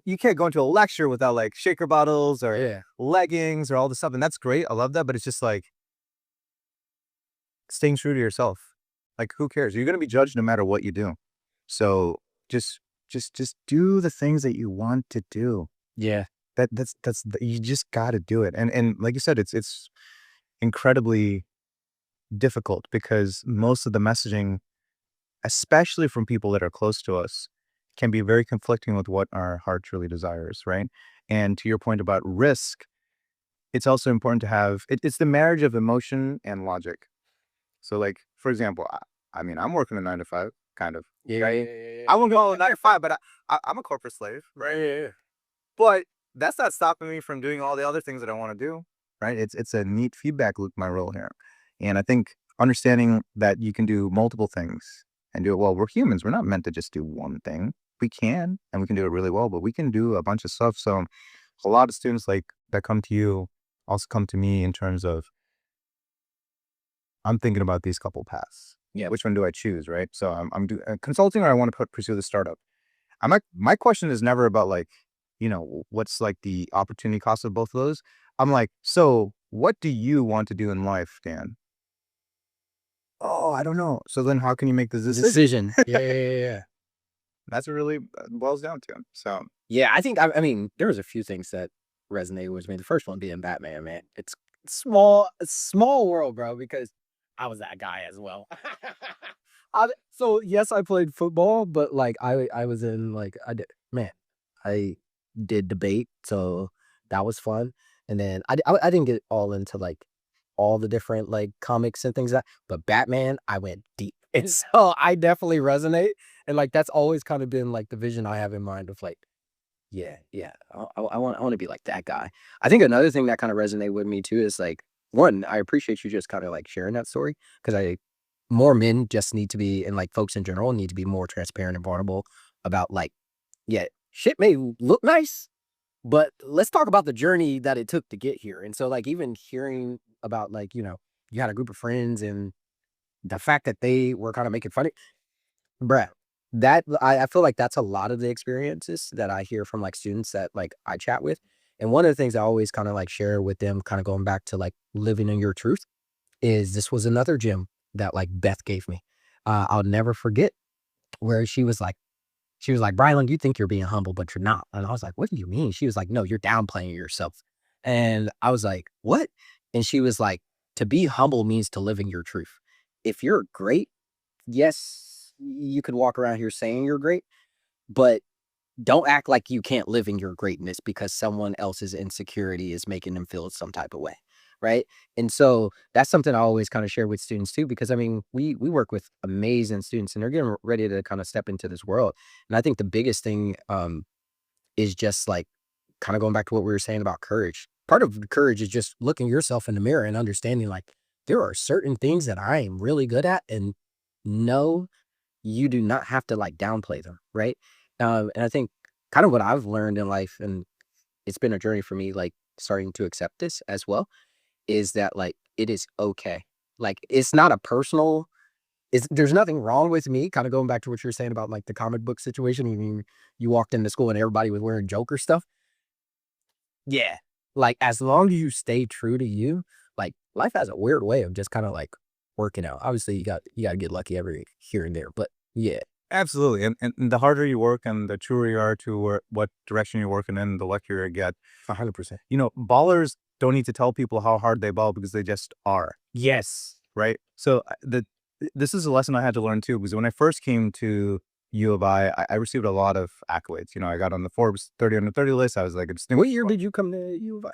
you can't go into a lecture without like shaker bottles or leggings or all this stuff. And that's great. I love that. But it's just like staying true to yourself. Like who cares? You're going to be judged no matter what you do. So just do the things that you want to do. Yeah. You just got to do it. And like you said, it's incredibly difficult because most of the messaging, especially from people that are close to us, can be very conflicting with what our heart truly desires, right? And to your point about risk, it's also important to have, it's the marriage of emotion and logic. So like, for example, I mean, I'm working a 9 to 5, kind of. Yeah. Right? Yeah. I won't go 9 to 5, but I'm a corporate slave, right? Yeah. But that's not stopping me from doing all the other things that I want to do, right? It's a neat feedback loop, my role here. And I think understanding that you can do multiple things and do it well. We're humans. We're not meant to just do one thing. We can, and we can do it really well, but we can do a bunch of stuff. So a lot of students like that come to you also come to me in terms of, I'm thinking about these couple paths. Yeah. Which one do I choose, right? So I'm doing consulting or I want to pursue the startup. My question is never about like, what's like the opportunity cost of both of those. I'm like, so what do you want to do in life, Dan? Oh, I don't know. So then how can you make this decision? Yeah. That's what really boils down to. So yeah, I think I mean there was a few things that resonated with me. The first one being Batman, man. It's small world, bro, because I was that guy as well. So yes, I played football, but like I was in like I did debate, so that was fun. And then I didn't get all into like all the different like comics and things but Batman, I went deep. And so I definitely resonate. And like that's always kind of been like the vision I have in mind of like, yeah, I want to be like that guy. I think another thing that kind of resonated with me too is like, one, I appreciate you just kind of like sharing that story because more men just need to be, and like folks in general need to be more transparent and vulnerable about like, yeah, shit may look nice, But let's talk about the journey that it took to get here. And so, like, even hearing about, like, you had a group of friends and the fact that they were kind of making fun of, bruh, that I feel like that's a lot of the experiences that I hear from like students that like I chat with. And one of the things I always kind of like share with them, kind of going back to like living in your truth, is this was another gem that like Beth gave me. I'll never forget where she was like, Brylan, you think you're being humble, but you're not. And I was like, what do you mean? She was like, no, you're downplaying yourself. And I was like, what? And she was like, to be humble means to live in your truth. If you're great, yes, you could walk around here saying you're great, but don't act like you can't live in your greatness because someone else's insecurity is making them feel some type of way. Right. And so that's something I always kind of share with students too, because I mean, we work with amazing students and they're getting ready to kind of step into this world. And I think the biggest thing is just like kind of going back to what we were saying about courage. Part of courage is just looking yourself in the mirror and understanding like there are certain things that I am really good at, and no, you do not have to like downplay them, right? And I think kind of what I've learned in life, and it's been a journey for me, like starting to accept this as well, is that like it is okay. Like it's not a personal. There's nothing wrong with me. Kind of going back to what you're saying about like the comic book situation. I mean, you walked into school and everybody was wearing Joker stuff. Yeah, like as long as you stay true to you, like life has a weird way of just kind of like working out. Obviously, you got to get lucky every here and there, but yeah. Absolutely. And the harder you work and the truer you are to what direction you're working in, the luckier you get. 100%. Ballers don't need to tell people how hard they ball because they just are. Yes. Right. So this is a lesson I had to learn too, because when I first came to U of I received a lot of accolades. I got on the Forbes 30 under 30 list. I was like a What distinguished. year did you come to U of I?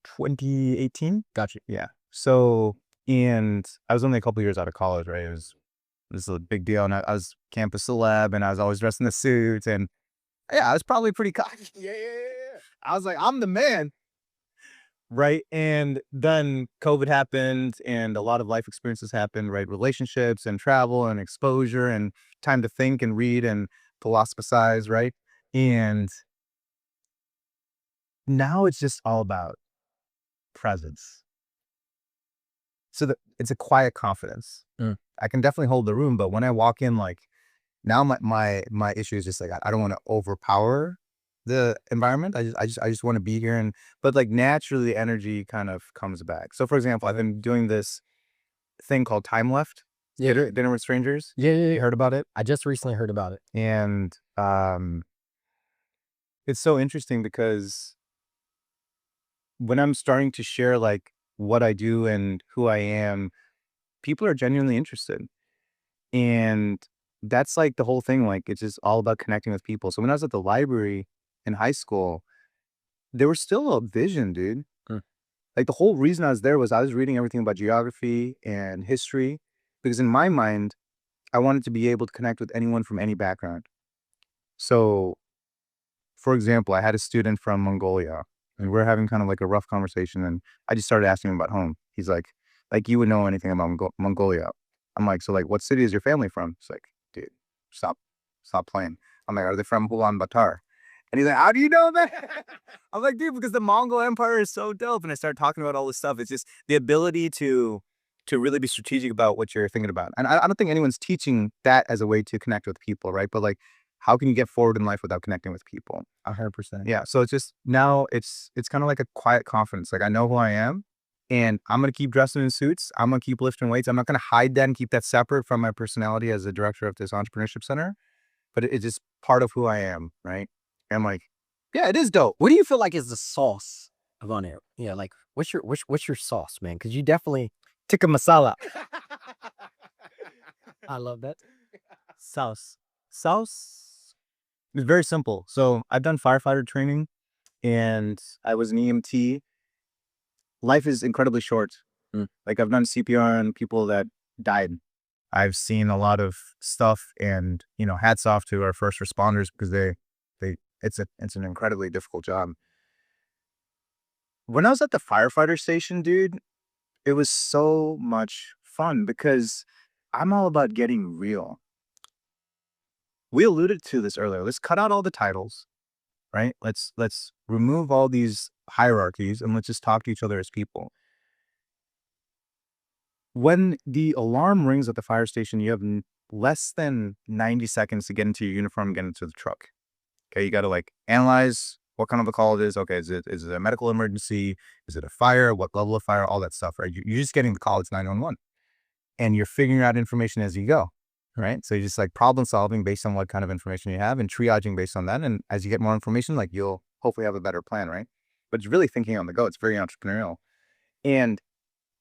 2018. Gotcha. Yeah. So, and I was only a couple years out of college, right? This is a big deal. And I was campus celeb and I was always dressed in a suit. And yeah, I was probably pretty cocky. Yeah. I was like, I'm the man. Right. And then COVID happened and a lot of life experiences happened, right? Relationships and travel and exposure and time to think and read and philosophize, right? And now it's just all about presence. So it's a quiet confidence. Mm. I can definitely hold the room, but when I walk in, like now my issue is just like I don't want to overpower the environment. I just want to be here, but like naturally the energy kind of comes back. So for example, I've been doing this thing called Time Left. Yeah. Dinner with Strangers. Yeah, yeah, You yeah. heard about it? I just recently heard about it. And it's so interesting because when I'm starting to share like what I do and who I am, people are genuinely interested. And that's like the whole thing. Like it's just all about connecting with people. So when I was at the library in high school, there was still a vision, dude. Mm. Like the whole reason I was there was I was reading everything about geography and history because in my mind, I wanted to be able to connect with anyone from any background. So, for example, I had a student from Mongolia and we're having kind of like a rough conversation. And I just started asking him about home. He's like you would know anything about Mongolia. I'm like, so like, what city is your family from? He's like, dude, stop, stop playing. I'm like, are they from Ulaanbaatar? And he's like, how do you know that? I'm like, dude, because the Mongol Empire is so dope. And I started talking about all this stuff. It's just the ability to really be strategic about what you're thinking about. And I don't think anyone's teaching that as a way to connect with people, right? But like, how can you get forward in life without connecting with people? 100%. Yeah. So it's just now it's kind of like a quiet confidence. Like I know who I am and I'm going to keep dressing in suits. I'm going to keep lifting weights. I'm not going to hide that and keep that separate from my personality as the director of this entrepreneurship center, but it's just part of who I am. Right. And I'm like, yeah, it is dope. What do you feel like is the sauce of on air? Yeah, like what's your sauce, man? Because you definitely tikka masala. I love that. Sauce. Sauce is very simple. So I've done firefighter training and I was an EMT. Life is incredibly short. Mm. Like I've done CPR on people that died. I've seen a lot of stuff and, hats off to our first responders because it's an incredibly difficult job. When I was at the firefighter station, dude, it was so much fun because I'm all about getting real. We alluded to this earlier. Let's cut out all the titles. right? Let's remove all these hierarchies and let's just talk to each other as people. When the alarm rings at the fire station, you have less than 90 seconds to get into your uniform, get into the truck. Okay, you got to like analyze what kind of a call it is. Okay, is it a medical emergency? Is it a fire? What level of fire? All that stuff, right? You're just getting the call. It's 911, and you're figuring out information as you go, right? So you're just like problem solving based on what kind of information you have, and triaging based on that. And as you get more information, like you'll hopefully have a better plan, right? But it's really thinking on the go. It's very entrepreneurial, and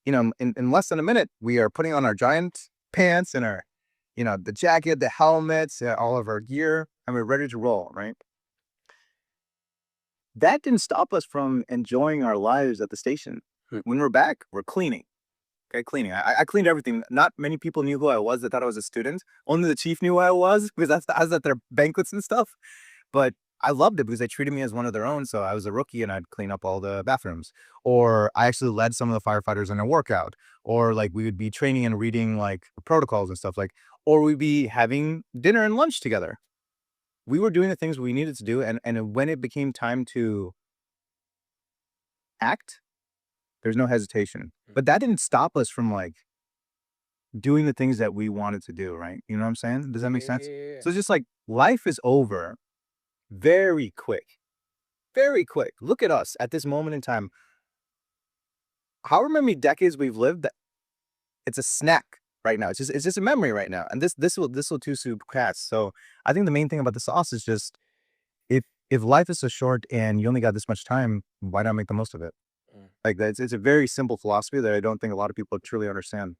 in less than a minute, we are putting on our giant pants and our, the jacket, the helmets, all of our gear, and we're ready to roll, right? That didn't stop us from enjoying our lives at the station. When we're back, we're cleaning. Okay, cleaning. I cleaned everything. Not many people knew who I was. They thought I was a student. Only the chief knew who I was because I was at their banquets and stuff. But I loved it because they treated me as one of their own. So I was a rookie and I'd clean up all the bathrooms. Or I actually led some of the firefighters in a workout. Or like we would be training and reading like protocols and stuff or we'd be having dinner and lunch together. We were doing the things we needed to do. And when it became time to act, there's no hesitation. But that didn't stop us from like doing the things that we wanted to do, right? You know what I'm saying? Does that make sense? Yeah. So it's just like life is over very quick. Very quick. Look at us at this moment in time. However many decades we've lived, that it's a snack right now. It's just a memory right now. And this will too soon pass. So I think the main thing about the sauce is just if life is so short and you only got this much time, why not make the most of it? Like that's it's a very simple philosophy that I don't think a lot of people truly understand.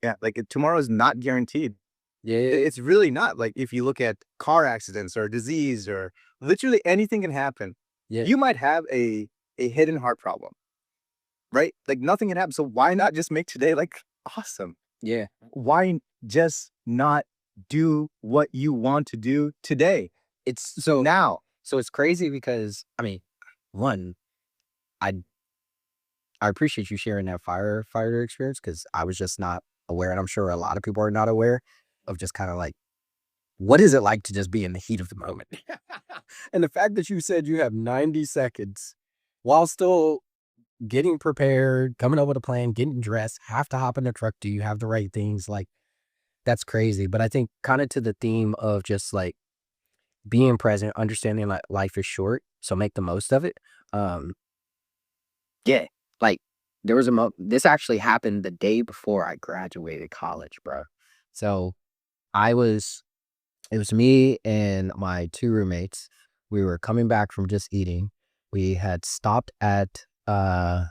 Yeah, like tomorrow is not guaranteed. Yeah. It's really not. Like if you look at car accidents or disease or literally anything can happen. Yeah. You might have a hidden heart problem, right? Like nothing can happen. So why not just make today like awesome? Yeah. Why just not do what you want to do today? It's so Now. So it's crazy because one, I I appreciate you sharing that firefighter experience because I was just not aware, and I'm sure a lot of people are not aware of just kind of like what is it like to just be in the heat of the moment. And the fact that you said you have 90 seconds while still getting prepared, coming up with a plan, getting dressed, have to hop in the truck. Do you have the right things? Like that's crazy. But I think kind of to the theme of just like being present, understanding that life is short, so make the most of it. Um, yeah, like there was this actually happened the day before I graduated college, bro. So I was, it was me and my two roommates. We were coming back from just eating. We had stopped at the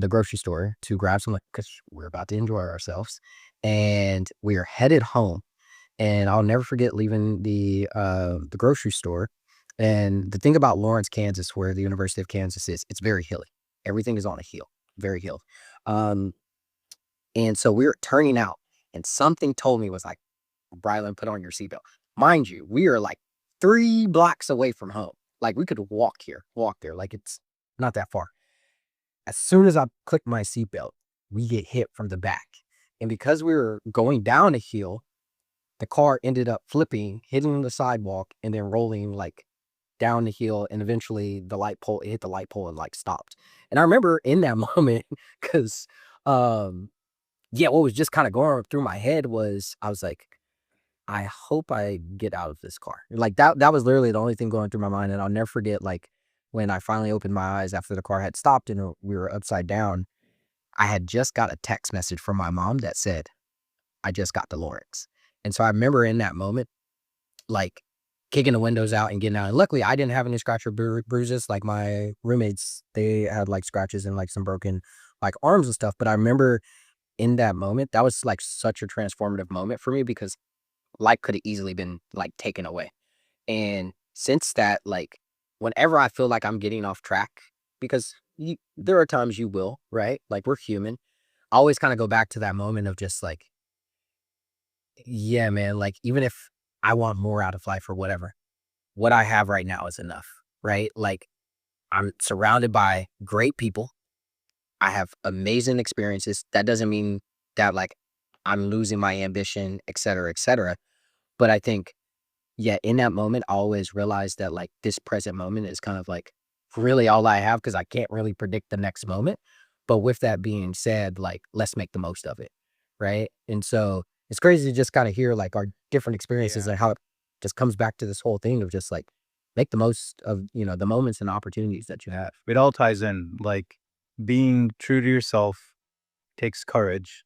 grocery store to grab some, like, because we're about to enjoy ourselves, and we are headed home. And I'll never forget leaving the grocery store. And the thing about Lawrence, Kansas, where the University of Kansas is, it's very hilly. Everything is on a hill, very hill. Um, and so we were turning out, and something told me was like, Brylan, put on your seatbelt. Mind you, we are like 3 blocks away from home. Like we could walk here, walk there. Like it's not that far. As soon as I clicked my seatbelt, we get hit from the back. And because we were going down a hill, the car ended up flipping, hitting the sidewalk, and then rolling like down the hill. And eventually it hit the light pole and like stopped. And I remember in that moment, because yeah, what was just kind of going through my head was I was like, I hope I get out of this car. Like that was literally the only thing going through my mind. And I'll never forget, like, when I finally opened my eyes after the car had stopped and we were upside down, I had just got a text message from my mom that said, I just got to Lawrence. And so I remember in that moment, like kicking the windows out and getting out. And luckily I didn't have any scratch or bruises. Like my roommates, they had like scratches and like some broken like arms and stuff. But I remember in that moment, that was like such a transformative moment for me because life could have easily been like taken away. And since that, like whenever I feel like I'm getting off track, because there are times you will, right? Like we're human. I always kind of go back to that moment of just like, yeah, man, like even if I want more out of life or whatever, what I have right now is enough, right? Like I'm surrounded by great people. I have amazing experiences. That doesn't mean that like I'm losing my ambition, et cetera, et cetera. But I think yeah, in that moment, I always realize that like this present moment is kind of like really all I have because I can't really predict the next moment. But with that being said, like let's make the most of it. Right. And so it's crazy to just kind of hear like our different experiences Yeah. and how it just comes back to this whole thing of just like make the most of, the moments and opportunities that you have. It all ties in. Like being true to yourself takes courage.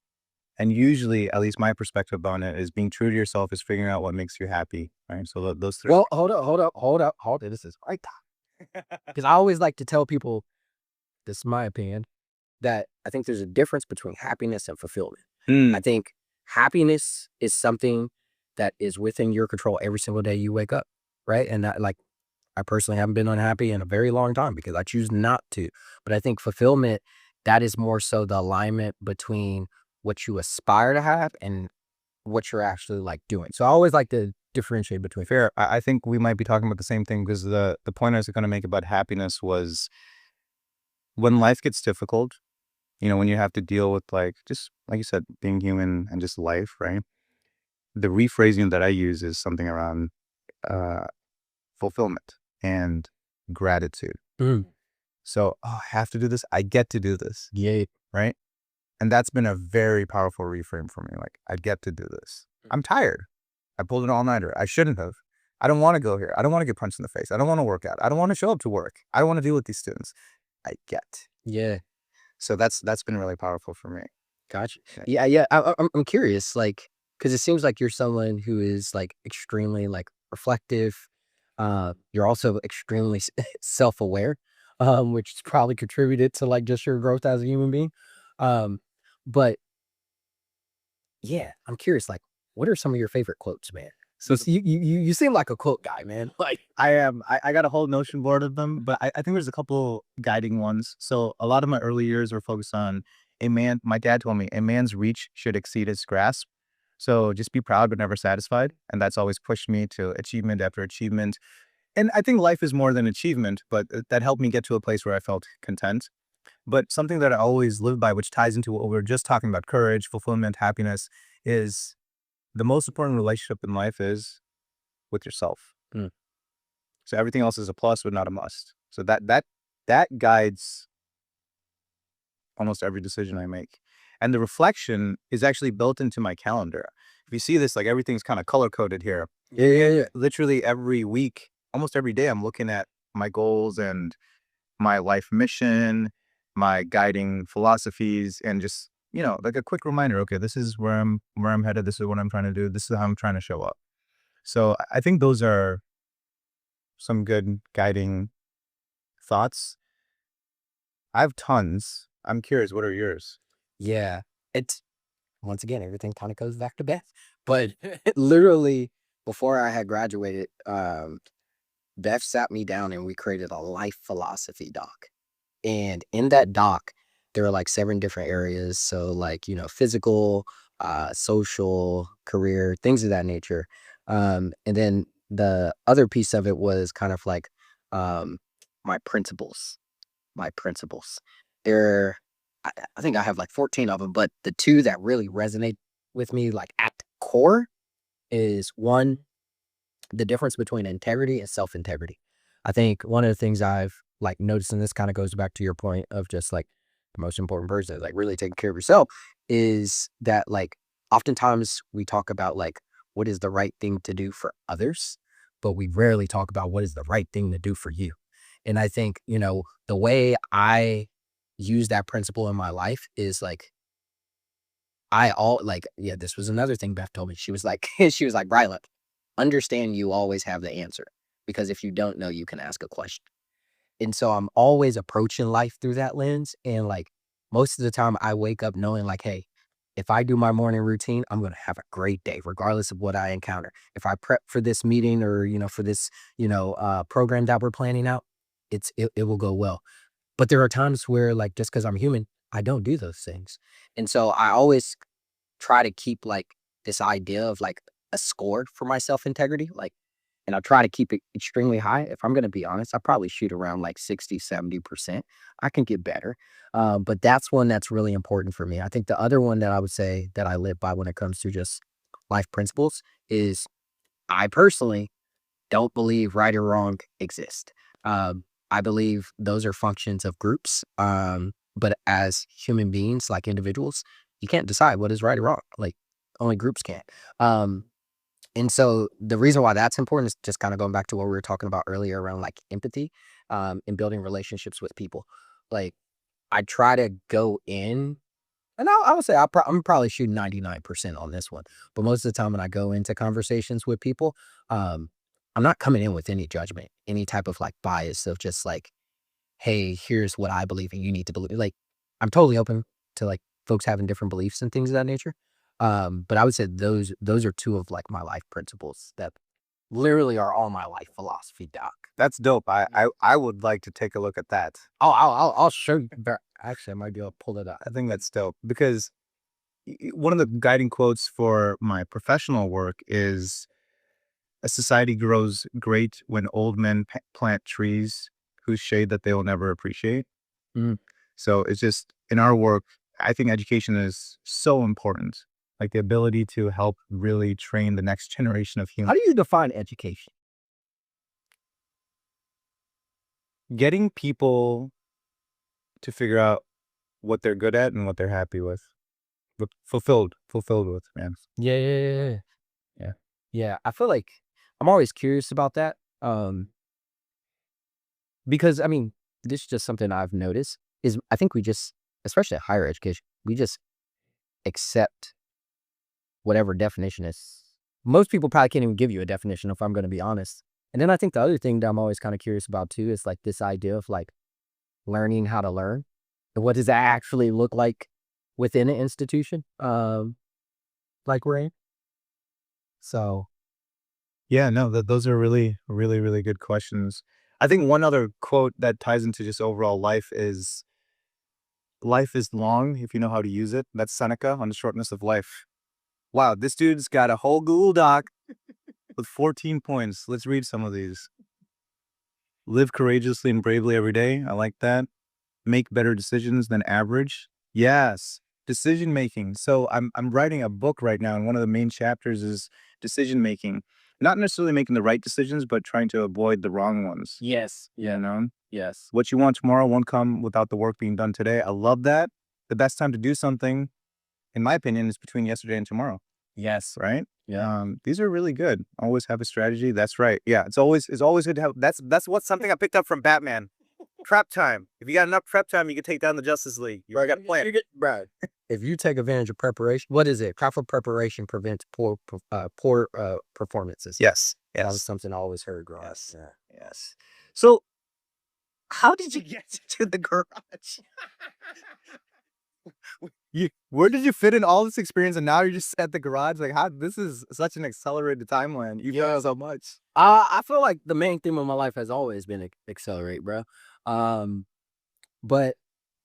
And usually, at least my perspective on it is being true to yourself is figuring out what makes you happy. Right. So those three. Well, hold up. This is right. Because I always like to tell people, this is my opinion, that I think there's a difference between happiness and fulfillment. I Mm, think happiness is something that is within your control every single day you wake up, right? And that, like, I personally haven't been unhappy in a very long time because I choose not to. But I think fulfillment, that is more so the alignment between what you aspire to have and what you're actually like doing. So I always like to differentiate between. fair. I think we might be talking about the same thing because the point I was going to make about happiness was when life gets difficult, when you have to deal with like, just like you said, being human and just life, right? The rephrasing that I use is something around uh, fulfillment and gratitude. Mm, So, oh, I have to do this. I get to do this, yeah. right? And that's been a very powerful reframe for me. Like, I get to do this. I'm tired. I pulled an all-nighter. I shouldn't have. I don't want to go here. I don't want to get punched in the face. I don't want to work out. I don't want to show up to work. I don't want to deal with these students. I get. Yeah. So that's been really powerful for me. Gotcha. Yeah. Yeah, yeah. I'm curious, like, because it seems like you're someone who is like extremely like reflective. You're also extremely self-aware, which has probably contributed to like just your growth as a human being. Um, but yeah, I'm curious, like, what are some of your favorite quotes, man? So You seem like a quote guy, man. Like, I am. I got a whole notion board of them, but I think there's a couple guiding ones. So a lot of my early years were focused on a man. My dad told me a man's reach should exceed his grasp. So just be proud but never satisfied, and that's always pushed me to achievement after achievement. And I think life is more than achievement, but that helped me get to a place where I felt content. But something that I always live by, which ties into what we were just talking about, courage, fulfillment, happiness, is the most important relationship in life is with yourself. mm, So everything else is a plus, but not a must. So that guides almost every decision I make. And the reflection is actually built into my calendar. If you see this, like everything's kind of color coded here. yeah, yeah, yeah. Literally every week, almost every day, I'm looking at my goals and my life mission, my guiding philosophies, and just, like a quick reminder, okay, this is where I'm headed, this is what I'm trying to do, this is how I'm trying to show up. So I think those are some good guiding thoughts. I have tons. I'm curious, what are yours? Yeah. It's once again, everything kind of goes back to Beth. But literally, before I had graduated, Beth sat me down and we created a life philosophy doc. And in that doc, there are like 7 different areas. So like, physical, social, career, things of that nature. And then the other piece of it was kind of like um my principles. My principles. There, I think I have like 14 of them, but the 2 that really resonate with me, like at the core, is one, the difference between integrity and self-integrity. I think one of the things I've like noticed, and this kind of goes back to your point of just like the most important person is like really taking care of yourself, is that like oftentimes we talk about like what is the right thing to do for others, but we rarely talk about what is the right thing to do for you. And I think, the way I use that principle in my life is like yeah, this was another thing Beth told me. She was like, she was like, Brylan, understand you always have the answer because if you don't know, you can ask a question. And so I'm always approaching life through that lens. And like most of the time I wake up knowing like, hey, if I do my morning routine, I'm going to have a great day, regardless of what I encounter. If I prep for this meeting or, for this, program that we're planning out, it will go well. But there are times where like, just because I'm human, I don't do those things. And so I always try to keep like this idea of like a score for my self integrity. Like, and I try to keep it extremely high. If I'm going to be honest, I probably shoot around like 60, 70%. I can get better. But that's one that's really important for me. I think the other one that I would say that I live by when it comes to just life principles is I personally don't believe right or wrong exist. I believe those are functions of groups. But as human beings, like individuals, you can't decide what is right or wrong. Like only groups can. Um, and so the reason why that's important is just kind of going back to what we were talking about earlier around like empathy, and building relationships with people. Like I try to go in, and I would say I'm probably shooting 99% on this one. But most of the time when I go into conversations with people, um, I'm not coming in with any judgment, any type of like bias of just like, hey, here's what I believe and you need to believe. Like I'm totally open to like folks having different beliefs and things of that nature. But I would say those are two of like my life principles that literally are all my life philosophy, doc. That's dope. I would like to take a look at that. I'll show you. Actually, I might be able to pull it up. I think that's dope because one of the guiding quotes for my professional work is a society grows great when old men plant trees whose shade that they will never appreciate. Mm. So it's just in our work, I think education is so important. Like the ability to help really train the next generation of How humans. do you define education? Getting people to figure out what they're good at and what they're happy with. Fulfilled with, man. Yeah. Yeah. Yeah, I feel like I'm always curious about that. Because I mean, this is just something I've noticed is I think we just, especially at higher education, we just accept whatever definition is. Most people probably can't even give you a definition if I'm going to be honest. And then I think the other thing that I'm always kind of curious about too is like this idea of like learning how to learn. And what does that actually look like within an institution? Like we're in. So Yeah, no, those are really, really, really good questions. I think one other quote that ties into just overall life is long if you know how to use it. That's Seneca on the shortness of life. Wow, this dude's got a whole Google Doc with 14 points. Let's read some of these. Live courageously and bravely every day. I like that. Make better decisions than average. Yes, decision making. So I'm writing a book right now, and one of the main chapters is decision making. Not necessarily making the right decisions, but trying to avoid the wrong ones. yes, You know, yes, what you want tomorrow won't come without the work being done today. I love that. The best time to do something, in my opinion, is between yesterday and tomorrow. yes, Right? yeah. These are really good. Always have a strategy. That's right. Yeah, it's always good to have. That's what's something I picked up from Batman. Prep time. If you got enough prep time, you can take down the Justice League. You already got a plan. Bro, if you take advantage of preparation, what is it? Proper preparation prevents poor performances. Yes. That was Yes. something I always heard growing up. Yes. Yeah. Yes. So, how did you get to the garage? Where did you fit in all this experience, and now you're just at the garage? Like, how? This is such an accelerated timeline. You've done so much I feel like the main theme of my life has always been accelerate, bro. But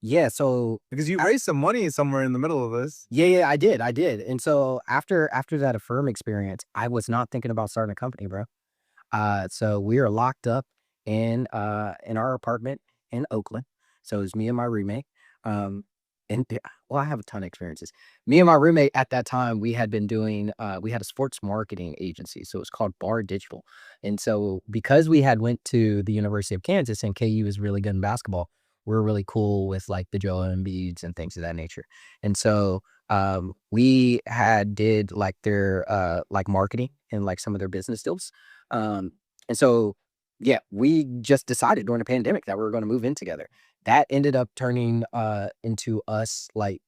yeah, so because you raised some money somewhere in the middle of this. yeah, I did. And so after that Affirm experience, I was not thinking about starting a company, bro. So we are locked up in our apartment in Oakland. So it was me and my roommate. And well, I have a ton of experiences. Me and my roommate at that time, we had been doing we had a sports marketing agency. So it was called Bar Digital. And so because we had went to the University of Kansas and KU was really good in basketball, we're really cool with like the Joel Embiids and things of that nature. And so we had did like their like marketing and like some of their business deals. Um, and so, yeah, we just decided during the pandemic that we were going to move in together. That ended up turning into us like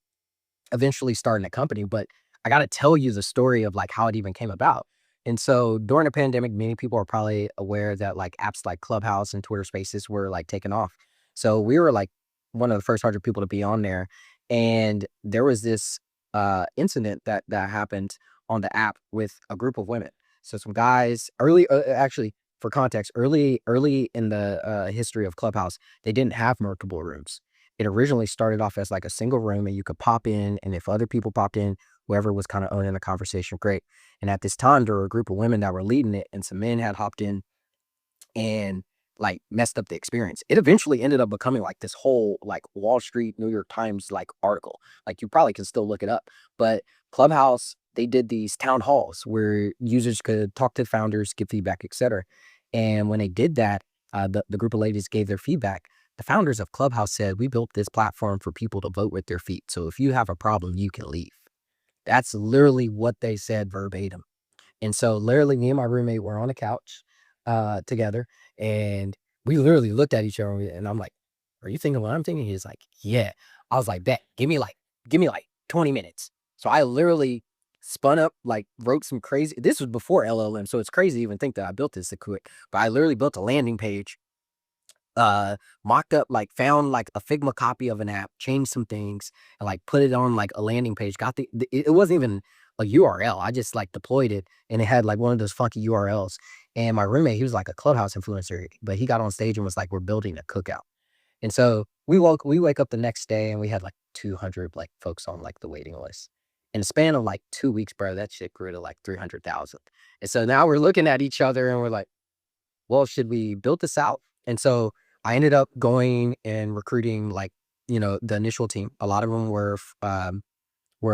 eventually starting a company. But I got to tell you the story of like how it even came about. And so during the pandemic, many people are probably aware that like apps like Clubhouse and Twitter Spaces were like taking off. So we were like one of the first 100 people to be on there. And there was this incident that happened on the app with a group of women. So some guys early, actually for context, early in the history of Clubhouse, they didn't have multiple rooms. It originally started off as like a single room and you could pop in. And if other people popped in, whoever was kind of owning the conversation, great. And at this time, there were a group of women that were leading it and some men had hopped in and like messed up the experience. It eventually ended up becoming like this whole like Wall Street, New York Times like article. Like you probably can still look it up, but Clubhouse they did these town halls where users could talk to founders, give feedback, etc. And when they did that, the group of ladies gave their feedback. The founders of Clubhouse said, "We built this platform for people to vote with their feet. So if you have a problem, you can leave." That's literally what they said verbatim. And so literally me and my roommate were on the couch together, and we literally looked at each other, and I'm like, "Are you thinking what I'm thinking?" He's like, "Yeah." I was like, "Bet, give me like 20 minutes." So I literally spun up, like wrote some crazy, this was before LLM, so it's crazy to even think that I built this so quick, but I literally built a landing page, uh mocked up, like found like a Figma copy of an app, changed some things, and like put it on like a landing page. Got it wasn't even a URL. I just like deployed it, and it had like one of those funky URLs. And my roommate, he was like a Clubhouse influencer, but he got on stage and was like, "We're building a cookout." And so we wake up the next day, and we had like 200 like folks on like the waiting list. In the span of like 2 weeks, bro, that shit grew to like 300,000. And so now we're looking at each other and we're like, "Well, should we build this out?" And so I ended up going and recruiting, like, the initial team. A lot of them were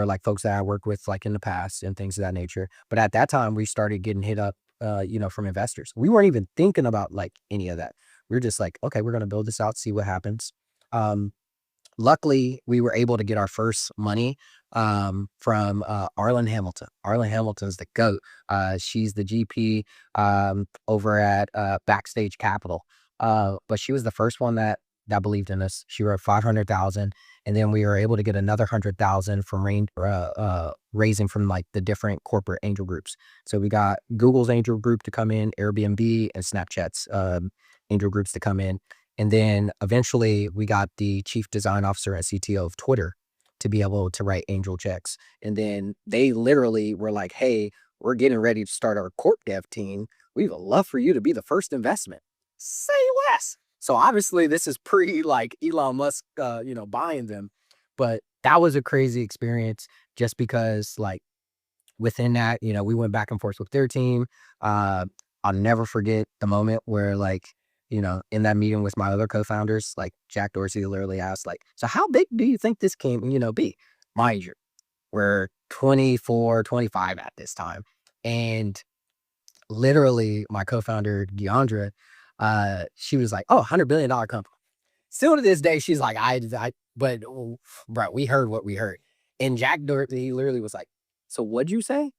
like folks that I worked with like in the past and things of that nature. But at that time, we started getting hit up, from investors. We weren't even thinking about like any of that. We were just like, okay, we're going to build this out, see what happens. Um, Luckily, we were able to get our first money from Arlen Hamilton. Arlen Hamilton's the GOAT. She's the GP over at Backstage Capital. But she was the first one that believed in us. She wrote 500,000, and then we were able to get another 100,000 from raising from like the different corporate angel groups. So we got Google's angel group to come in, Airbnb, and Snapchat's angel groups to come in. And then eventually we got the chief design officer and CTO of Twitter to be able to write angel checks. And then they literally were like, "Hey, we're getting ready to start our corp dev team. We would love for you to be the first investment." Say less. So obviously this is pre like Elon Musk, buying them. But that was a crazy experience just because like within that, we went back and forth with their team. Uh, I'll never forget the moment where like, in that meeting with my other co-founders, like Jack Dorsey literally asked, like, "So how big do you think this can, be?" Mind you, we're 24, 25 at this time. And literally my co-founder, Deandra, she was like, "Oh, $100 billion company." Still to this day, she's like, but bro, we heard what we heard. And Jack Dorsey literally was like, "So what'd you say?"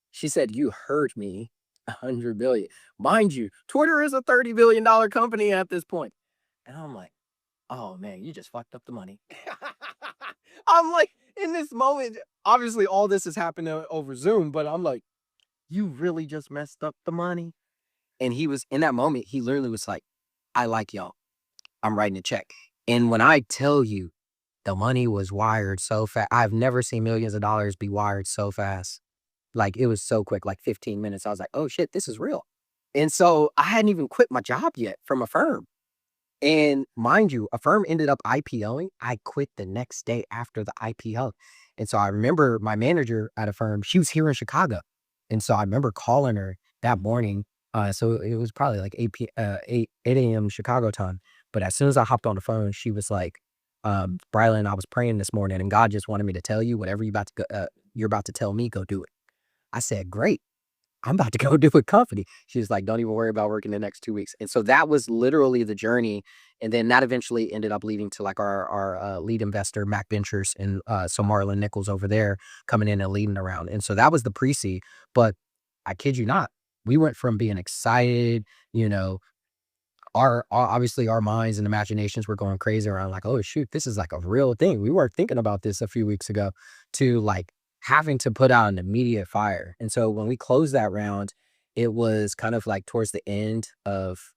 She said, "You heard me, 100 billion." Mind you, Twitter is a $30 billion company at this point. And I'm like, "Oh man, you just fucked up the money." I'm like, in this moment, obviously all this is happening over Zoom, but I'm like, "You really just messed up the money." And he was in that moment, he literally was like, "I like y'all. I'm writing a check." And when I tell you the money was wired so fast, I've never seen millions of dollars be wired so fast. Like, it was so quick, like 15 minutes. I was like, "Oh shit, this is real." And so I hadn't even quit my job yet from Affirm. And mind you, Affirm ended up IPOing. I quit the next day after the IPO. And so I remember my manager at Affirm, she was here in Chicago. And so I remember calling her that morning. So it was probably like 8 a.m. Chicago time. But as soon as I hopped on the phone, she was like, "Brylan, I was praying this morning and God just wanted me to tell you whatever you're about to tell me, go do it." I said, "Great. I'm about to go do a company." She was like, "Don't even worry about working the next 2 weeks." And so that was literally the journey. And then that eventually ended up leading to like our lead investor, Mac Ventures, and so Marlon Nichols over there coming in and leading around. And so that was the pre-seed. But I kid you not, we went from being excited, you know, obviously our minds and imaginations were going crazy around like, "Oh shoot, this is like a real thing. We weren't thinking about this a few weeks ago," to like having to put out an immediate fire. And so when we closed that round, it was kind of like towards the end of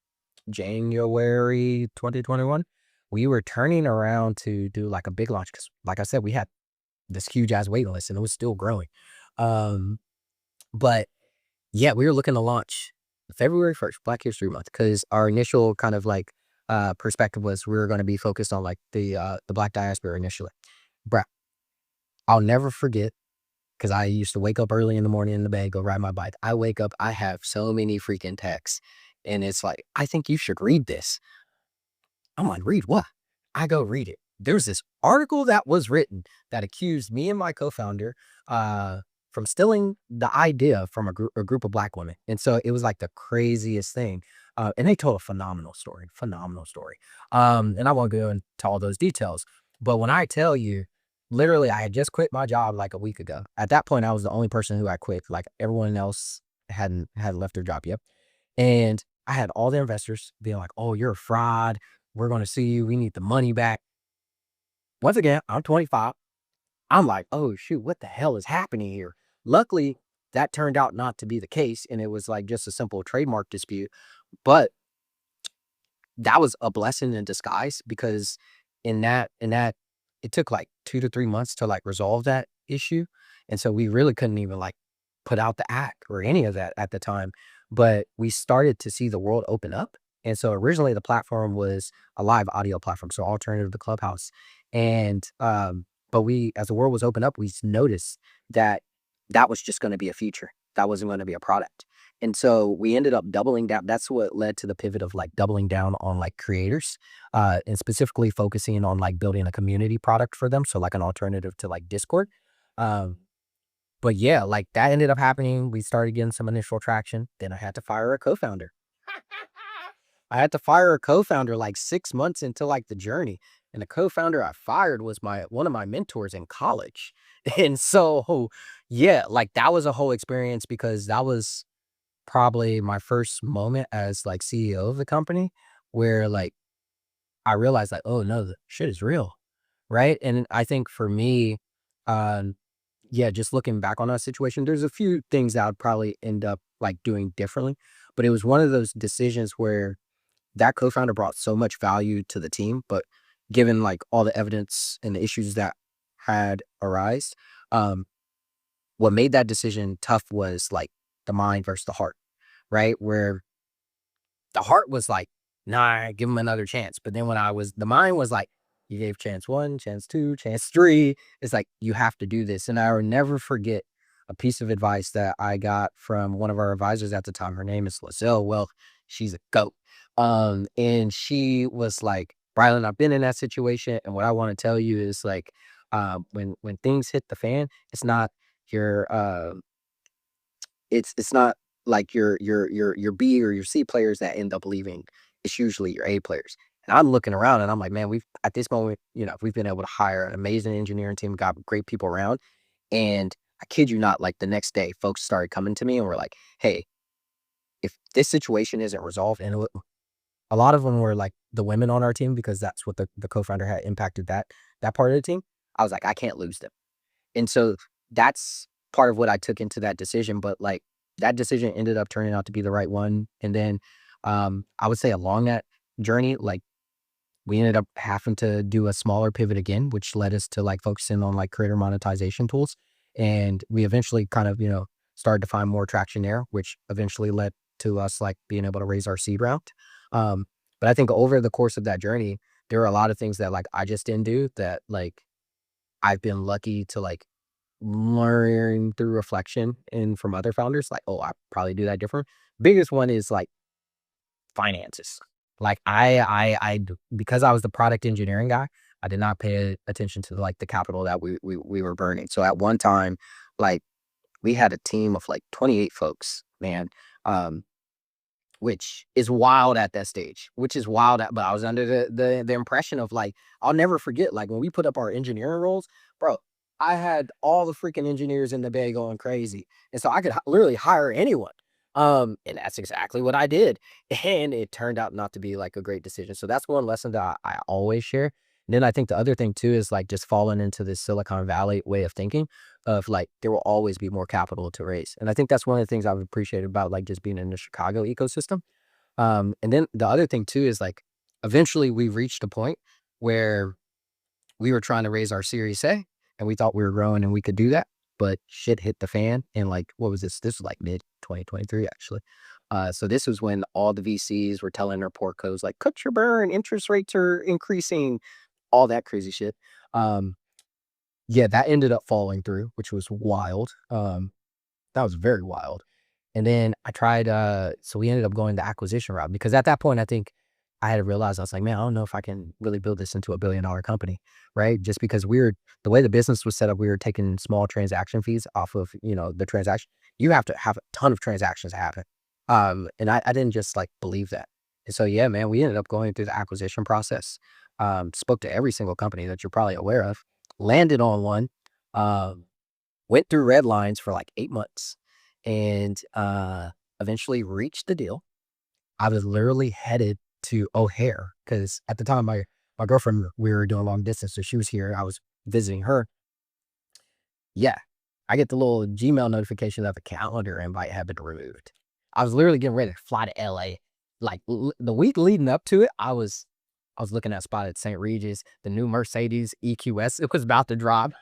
January 2021. We were turning around to do like a big launch because, like I said, we had this huge ass waiting list and it was still growing. Um, but yeah, we were looking to launch February 1st, Black History Month, because our initial kind of like perspective was we were going to be focused on like the Black diaspora initially. Bruh, I'll never forget because I used to wake up early in the morning in the bed, go ride my bike. I wake up, I have so many freaking texts. And it's like, "I think you should read this." I'm like, "Read what?" I go read it. There's this article that was written that accused me and my co-founder. from stealing the idea from a group of black women. And so it was like the craziest thing. And they told a phenomenal story, phenomenal story. And I won't go into all those details, but when I tell you, literally, I had just quit my job like a week ago. At that point, I was the only person who had quit. Like everyone else hadn't left their job yet. And I had all the investors being like, "Oh, you're a fraud. We're going to sue you. We need the money back." Once again, I'm 25. I'm like, "Oh shoot, what the hell is happening here?" Luckily, that turned out not to be the case, and it was like just a simple trademark dispute. But that was a blessing in disguise because in that it took like 2 to 3 months to like resolve that issue. And so we really couldn't even like put out the act or any of that at the time. But we started to see the world open up. And so originally the platform was a live audio platform, so alternative to Clubhouse. And but we, as the world was open up, we noticed that that was just going to be a feature. That wasn't going to be a product. And so we ended up doubling down. That's what led to the pivot of like doubling down on like creators, and specifically focusing on like building a community product for them. So like an alternative to like Discord. Um, but yeah, like that ended up happening. We started getting some initial traction. Then I had to fire a co-founder. I had to fire a co-founder like 6 months into like the journey. And the co-founder I fired was one of my mentors in college. And so yeah, like that was a whole experience because that was probably my first moment as like CEO of the company where like I realized like, oh no, the shit is real. Right. And I think for me, um, yeah, just looking back on that situation, there's a few things that I'd probably end up like doing differently. But it was one of those decisions where that co-founder brought so much value to the team, but given like all the evidence and the issues that had arise, um, what made that decision tough was like the mind versus the heart, right? Where the heart was like, nah, give him another chance. But then the mind was like, you gave chance one, chance two, chance three. It's like, you have to do this. And I will never forget a piece of advice that I got from one of our advisors at the time. Her name is Lizelle. Well, she's a goat. And she was like, Brylan, I've been in that situation. And what I want to tell you is like, when things hit the fan, it's not your, it's not like your B or your C players that end up leaving. It's usually your A players. And I'm looking around and I'm like, man, we've at this moment, we've been able to hire an amazing engineering team, got great people around. And I kid you not, like the next day, folks started coming to me and were like, hey, if this situation isn't resolved, and a lot of them were like the women on our team because that's what the co-founder had impacted that part of the team. I was like, I can't lose them. And so that's part of what I took into that decision. But like that decision ended up turning out to be the right one. And then I would say along that journey, like we ended up having to do a smaller pivot again, which led us to like focusing on like creator monetization tools. And we eventually kind of, started to find more traction there, which eventually led to us like being able to raise our seed round. Um, but I think over the course of that journey, there are a lot of things that like I just didn't do that like I've been lucky to like learn through reflection and from other founders, like, oh, I probably do that different. Biggest one is like finances. Like because I was the product engineering guy, I did not pay attention to like the capital that we were burning. So at one time, like we had a team of like 28 folks, man. Um, which is wild at that stage, which is wild but I was under the impression of like, I'll never forget, like when we put up our engineering roles, bro, I had all the freaking engineers in the bay going crazy. And so I could literally hire anyone. And that's exactly what I did. And it turned out not to be like a great decision. So that's one lesson that I always share. And then I think the other thing too is like just falling into this Silicon Valley way of thinking of like there will always be more capital to raise. And I think that's one of the things I've appreciated about like just being in the Chicago ecosystem. And then the other thing too is like eventually we reached a point where we were trying to raise our Series A and we thought we were growing and we could do that, but shit hit the fan. And like, what was this? This was like mid 2023 actually. So this was when all the VCs were telling their portcos like, cut your burn, interest rates are increasing, all that crazy shit. Yeah, that ended up falling through, which was wild. That was very wild. And then I tried, so we ended up going the acquisition route because at that point, I think I had to realize, I was like, man, I don't know if I can really build this into $1 billion company, right? Just because the way the business was set up, we were taking small transaction fees off of, the transaction. You have to have a ton of transactions happen. And I didn't just like believe that. And so, yeah, man, we ended up going through the acquisition process, spoke to every single company that you're probably aware of, landed on one, um, went through red lines for like 8 months and eventually reached the deal. I was literally headed to O'Hare because at the time my girlfriend, we were doing long distance, so she was here. I was visiting her. Yeah, I get the little Gmail notification that the calendar invite had been removed. I was literally getting ready to fly to LA. Like the week leading up to it, I was looking at a spot at St. Regis, the new Mercedes EQS. It was about to drop.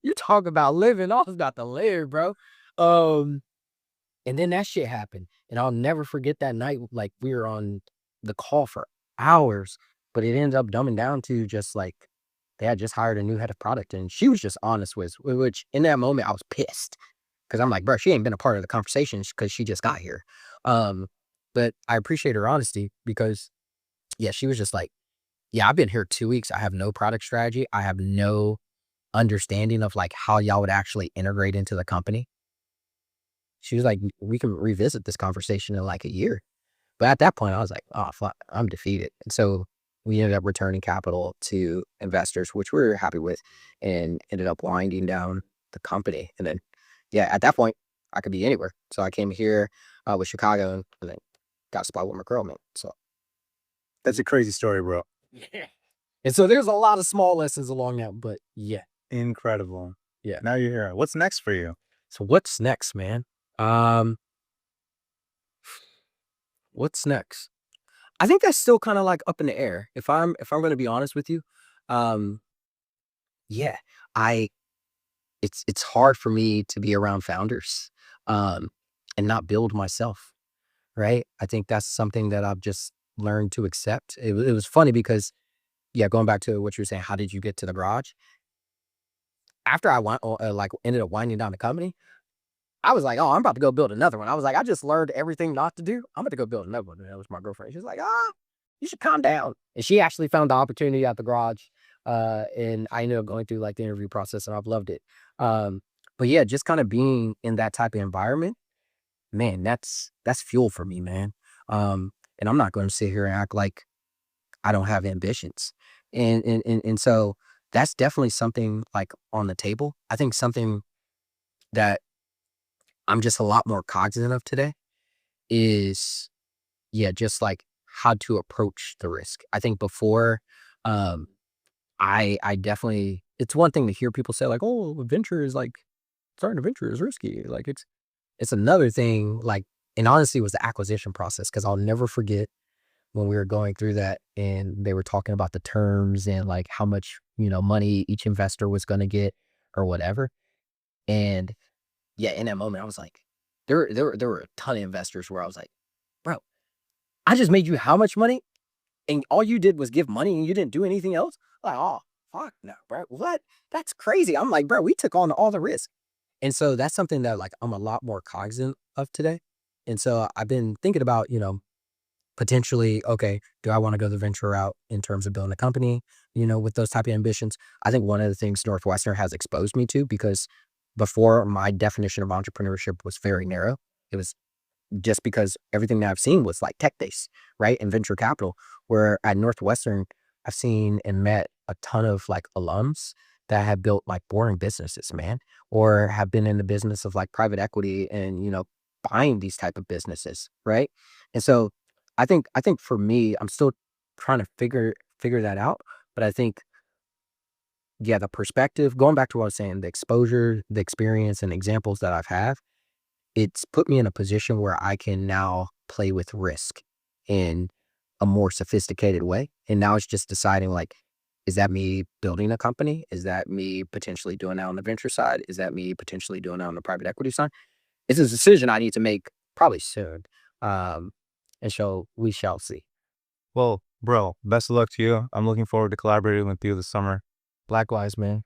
You talk about living. I was about to live, bro. Um, and then that shit happened. And I'll never forget that night. Like we were on the call for hours, but it ended up dumbing down to just like they had just hired a new head of product. And she was just honest with, which in that moment I was pissed. Cause I'm like, bro, she ain't been a part of the conversation because she just got here. Um, but I appreciate her honesty because yeah, she was just like, yeah, I've been here 2 weeks. I have no product strategy. I have no understanding of like how y'all would actually integrate into the company. She was like, we can revisit this conversation in like a year. But at that point, I was like, oh, fuck, I'm defeated. And so we ended up returning capital to investors, which we were happy with, and ended up winding down the company. And then, yeah, at that point, I could be anywhere. So I came here with Chicago and then got a spot with my girl, man. So That's a crazy story, bro. yeah. And so there's a lot of small lessons along that, but yeah, Incredible. yeah. Now you're here. What's next for you? So what's next, man? Um, what's next? I think that's still kind of like up in the air. If I'm going to be honest with you, um, yeah, I it's hard for me to be around founders, um, and not build myself. Right? I think that's something that I've just learned to accept. It was funny because yeah, going back to what you were saying, how did you get to the garage? After I went, like ended up winding down the company, I was like, oh, I'm about to go build another one. I was like, I just learned everything not to do. I'm about to go build another one. And that was my girlfriend. She was like, ah, you should calm down. And she actually found the opportunity at the garage. And I ended up going through like the interview process and I've loved it. But yeah, just kind of being in that type of environment, man, that's fuel for me, man. And I'm not going to sit here and act like I don't have ambitions. And so that's definitely something like on the table. I think something that I'm just a lot more cognizant of today is, yeah, just like how to approach the risk. I think before, um, I definitely, it's one thing to hear people say like, oh, venture is like starting a venture is risky. Like it's another thing. Like, and honestly, it was the acquisition process because I'll never forget when we were going through that and they were talking about the terms and like how much money each investor was going to get or whatever. And yeah, in that moment, I was like, there were a ton of investors where I was like, bro, I just made you how much money? And all you did was give money and you didn't do anything else? Like, oh, fuck no, bro. What? That's crazy. I'm like, bro, we took on all the risk. And so that's something that like I'm a lot more cognizant of today. And so I've been thinking about, potentially, okay, do I want to go the venture route in terms of building a company, with those type of ambitions? I think one of the things Northwestern has exposed me to, because before my definition of entrepreneurship was very narrow. It was just because everything that I've seen was like tech based, right? And venture capital, where at Northwestern, I've seen and met a ton of like alums that have built like boring businesses, man, or have been in the business of like private equity and, buying these type of businesses. Right. And so I think for me, I'm still trying to figure that out. But I think, yeah, the perspective, going back to what I was saying, the exposure, the experience and examples that I've had, it's put me in a position where I can now play with risk in a more sophisticated way. And now it's just deciding like, is that me building a company? Is that me potentially doing that on the venture side? Is that me potentially doing that on the private equity side? It's a decision I need to make probably soon. Um, and so we shall see. Well, bro, best of luck to you. I'm looking forward to collaborating with you this summer. Likewise, man.